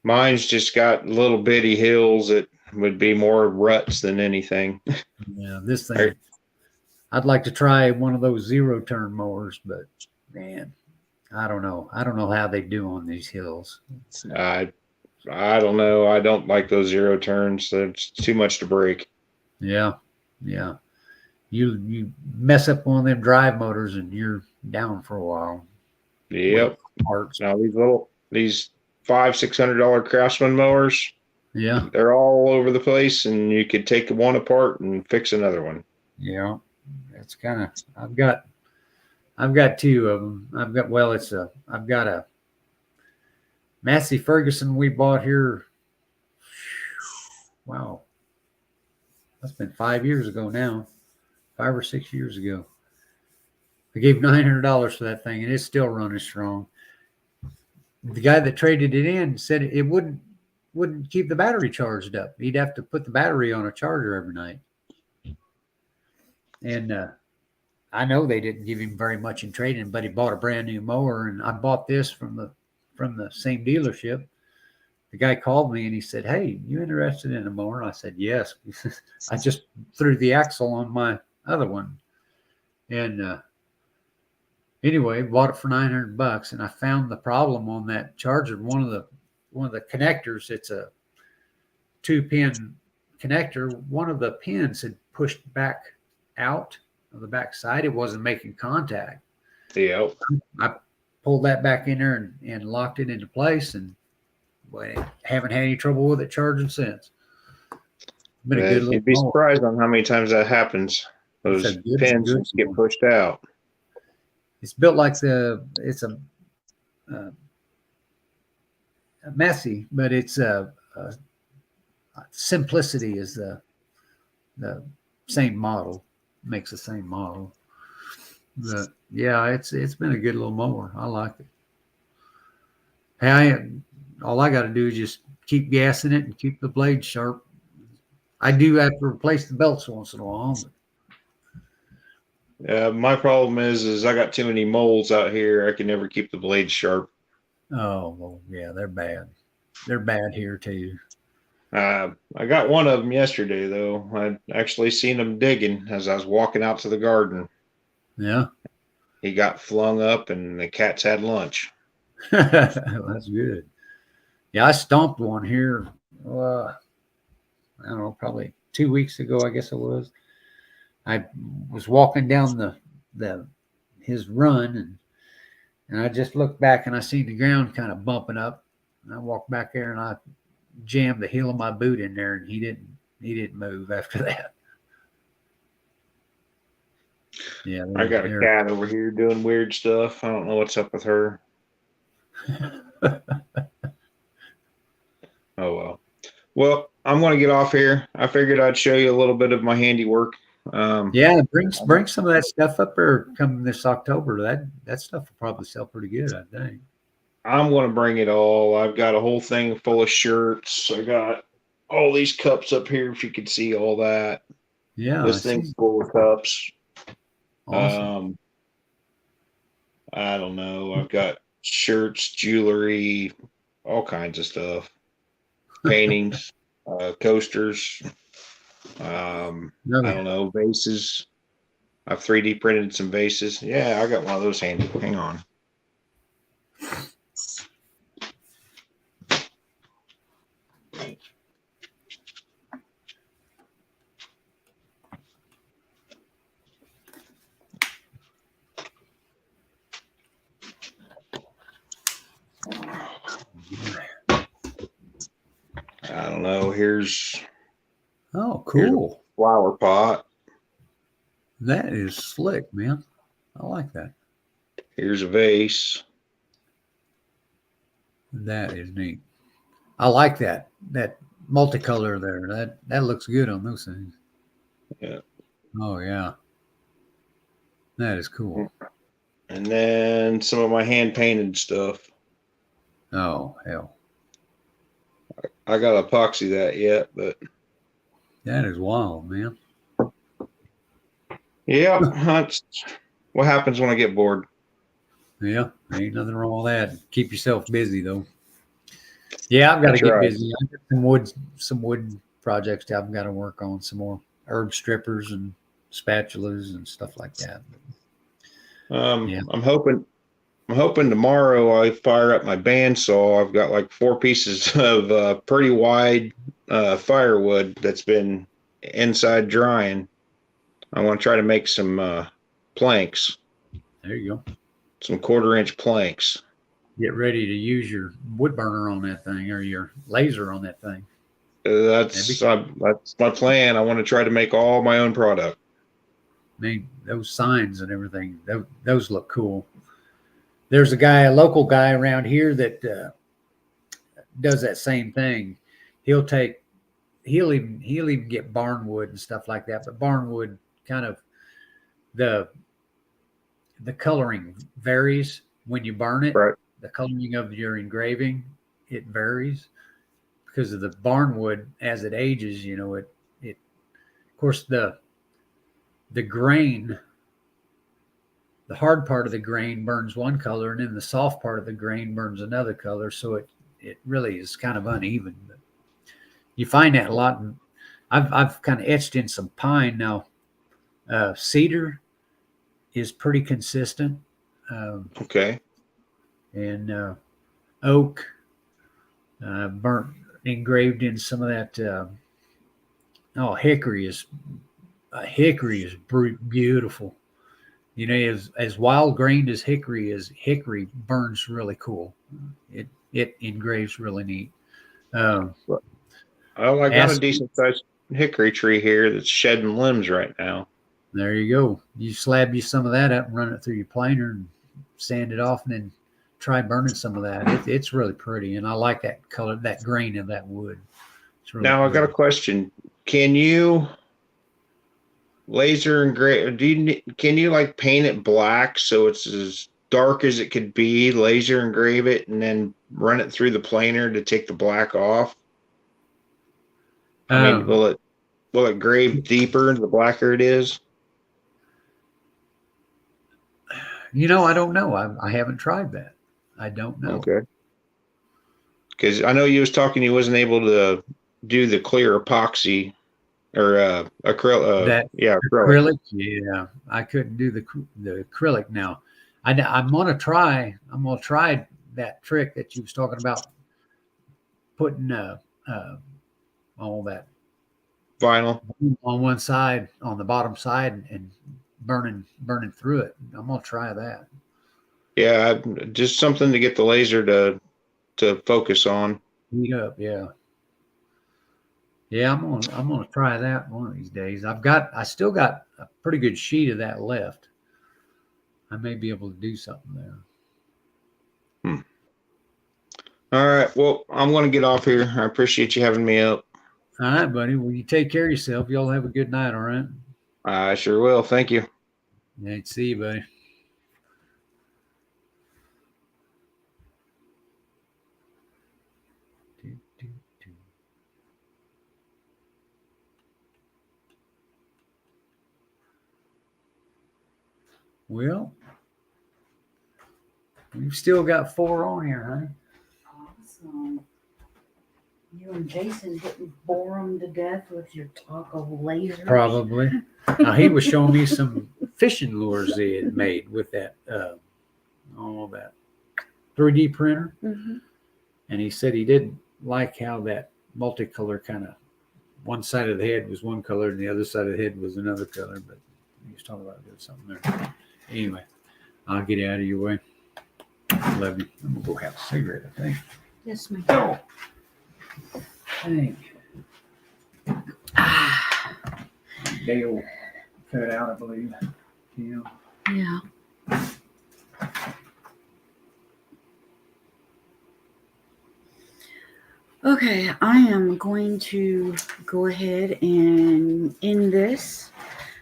Speaker 5: Mine's just got little bitty hills that would be more ruts than anything.
Speaker 2: Yeah, this thing, I'd like to try one of those 0-turn mowers, but man, I don't know. I don't know how they do on these hills.
Speaker 5: I don't know. I don't like those 0 turns. It's too much to break.
Speaker 2: Yeah. Yeah. You mess up one of them drive motors and you're down for a while.
Speaker 5: Yep.
Speaker 2: Parts.
Speaker 5: Now these $500-600 Craftsman mowers,
Speaker 2: Yeah.
Speaker 5: they're all over the place, and you could take one apart and fix another one.
Speaker 2: Yeah. It's kind of, I've got two of them. I've got a Massey Ferguson we bought here. Wow. That's been 5 years ago now, 5 or 6 years ago. I gave $900 for that thing, and it's still running strong. The guy that traded it in said it wouldn't keep the battery charged up. He'd have to put the battery on a charger every night. And I know they didn't give him very much in trading, but he bought a brand new mower, and I bought this from the same dealership. The guy called me and he said, "Hey, you interested in a mower?" I said, "Yes." I just threw the axle on my other one, and anyway, bought it for $900, and I found the problem on that charger. One of the connectors, it's a 2-pin connector. One of the pins had pushed back out of the back side. It wasn't making contact.
Speaker 5: Yep.
Speaker 2: I pulled that back in there and locked it into place, and boy, haven't had any trouble with it charging since. Been a good
Speaker 5: You'd be
Speaker 2: little mower.
Speaker 5: surprised on how many times that happens. Those pins just get pushed out.
Speaker 2: It's built like it's a messy, but it's simplicity is the same model, makes the same model. But yeah, it's been a good little mower. I like it. Hey, all I got to do is just keep gassing it and keep the blade sharp. I do have to replace the belts once in a while.
Speaker 5: My problem is I got too many moles out here. I can never keep the blades sharp.
Speaker 2: Oh, well, yeah, they're bad. They're bad here too.
Speaker 5: I got one of them yesterday, though. I actually seen him digging as I was walking out to the garden.
Speaker 2: Yeah.
Speaker 5: He got flung up, and the cats had lunch.
Speaker 2: That's good. Yeah, I stomped one here. I don't know, probably 2 weeks ago, I guess it was. I was walking down his run, and I just looked back and I seen the ground kind of bumping up. And I walked back there and I jammed the heel of my boot in there, and he didn't move after that. Yeah,
Speaker 5: I got a cat over here doing weird stuff. I don't know what's up with her. Oh well. Well, I'm going to get off here. I figured I'd show you a little bit of my handiwork.
Speaker 2: Yeah, bring some of that stuff up there come this October. That stuff will probably sell pretty good, I think.
Speaker 5: I'm going to bring it all. I've got a whole thing full of shirts. I got all these cups up here, if you could see all that.
Speaker 2: Yeah,
Speaker 5: this thing's full of cups.
Speaker 2: Awesome.
Speaker 5: I don't know. I've got shirts, jewelry, all kinds of stuff. Paintings, coasters. I don't know, vases. I've 3D printed some vases. Yeah, I got one of those handy. Hang on. I don't know. Here's
Speaker 2: cool.
Speaker 5: Flower pot.
Speaker 2: That is slick, man. I like that.
Speaker 5: Here's a vase.
Speaker 2: That is neat. I like that multicolor there. That looks good on those things.
Speaker 5: Yeah.
Speaker 2: Oh yeah. That is cool.
Speaker 5: And then some of my hand painted stuff.
Speaker 2: Oh hell.
Speaker 5: I got epoxy that yet, but
Speaker 2: that is wild, man.
Speaker 5: Yeah, that's what happens when I get bored.
Speaker 2: Yeah, ain't nothing wrong with that. Keep yourself busy though. Yeah, I've got to get busy. I got some wood projects I've got to work on, some more herb strippers and spatulas and stuff like that.
Speaker 5: Yeah. I'm hoping tomorrow I fire up my bandsaw. I've got like 4 pieces of pretty wide firewood that's been inside drying. I want to try to make some planks,
Speaker 2: There you go.
Speaker 5: some 1/4-inch planks.
Speaker 2: Get ready to use your wood burner on that thing or your laser on that thing.
Speaker 5: That's my plan. I want to try to make all my own product.
Speaker 2: I mean, those signs and everything, those look cool. There's a local guy around here that does that same thing. He'll even get barnwood and stuff like that. But barnwood kind of the coloring varies when you burn it.
Speaker 5: Right.
Speaker 2: The coloring of your engraving, it varies because of the barnwood as it ages. You know, it of course the grain, the hard part of the grain burns one color, and then the soft part of the grain burns another color. So it really is kind of uneven. But you find that a lot. I've kind of etched in some pine now. Cedar is pretty consistent.
Speaker 5: Okay.
Speaker 2: And oak, engraved in some of that. Hickory is beautiful. You know, as wild grained as hickory is, hickory burns really cool. It engraves really neat.
Speaker 5: Oh, I got a decent sized hickory tree here that's shedding limbs right now.
Speaker 2: There you go. You slab some of that up and run it through your planer and sand it off, and then try burning some of that. It's really pretty, and I like that color, that grain of that wood. It's really
Speaker 5: Now
Speaker 2: pretty.
Speaker 5: I got a question. Can you laser engrave? Can you like paint it black so it's as dark as it could be? Laser engrave it and then run it through the planer to take the black off. I mean, will it grave deeper the blacker it is?
Speaker 2: You know, I don't know. I haven't tried that. I don't know.
Speaker 5: Okay. Because I know you was talking, you wasn't able to do the clear epoxy or acrylic. Acrylic.
Speaker 2: Acrylic. Yeah, I couldn't do the acrylic. Now, I'm gonna try. I'm gonna try that trick that you was talking about, putting all that
Speaker 5: Vinyl
Speaker 2: on one side, on the bottom side, and burning through it. I'm gonna try that.
Speaker 5: Yeah, just something to get the laser to focus on.
Speaker 2: Heat up, yeah. Yeah, I'm gonna try that one of these days. I still got a pretty good sheet of that left. I may be able to do something there.
Speaker 5: All right. Well, I'm gonna get off here. I appreciate you having me up.
Speaker 2: All right, buddy. Well, you take care of yourself. Y'all have a good night, all right?
Speaker 5: I sure will. Thank you.
Speaker 2: Yeah, see you, buddy. Well, we've still got 4 on here, honey.
Speaker 1: Awesome. You and Jason didn't bore them to death with your talk of lasers.
Speaker 2: Probably. Now, he was showing me some fishing lures he had made with that, all that 3D printer.
Speaker 1: Mm-hmm.
Speaker 2: And he said he didn't like how that multicolor kind of, one side of the head was one color and the other side of the head was another color. But he was talking about doing something there. Anyway, I'll get out of your way. Love you. I'm going to go have a cigarette, I think.
Speaker 1: Yes, ma'am.
Speaker 2: Oh. Thank you. Dale cut out, I believe.
Speaker 1: Yeah. Okay, I am going to go ahead and end this.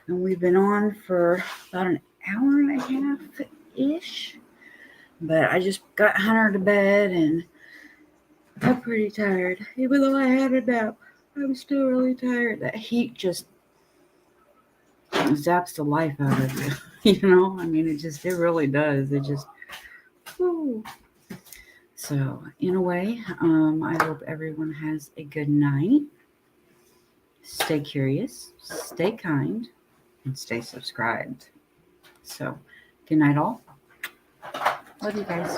Speaker 1: And we've been on for about an hour and a half-ish. But I just got Hunter to bed and I'm pretty tired. Even though I had a nap, I'm still really tired. That heat just zaps the life out of you. You know, I mean, it really does. It just, whew. So, in a way, I hope everyone has a good night. Stay curious, stay kind, and stay subscribed. So, good night, all. Love you guys.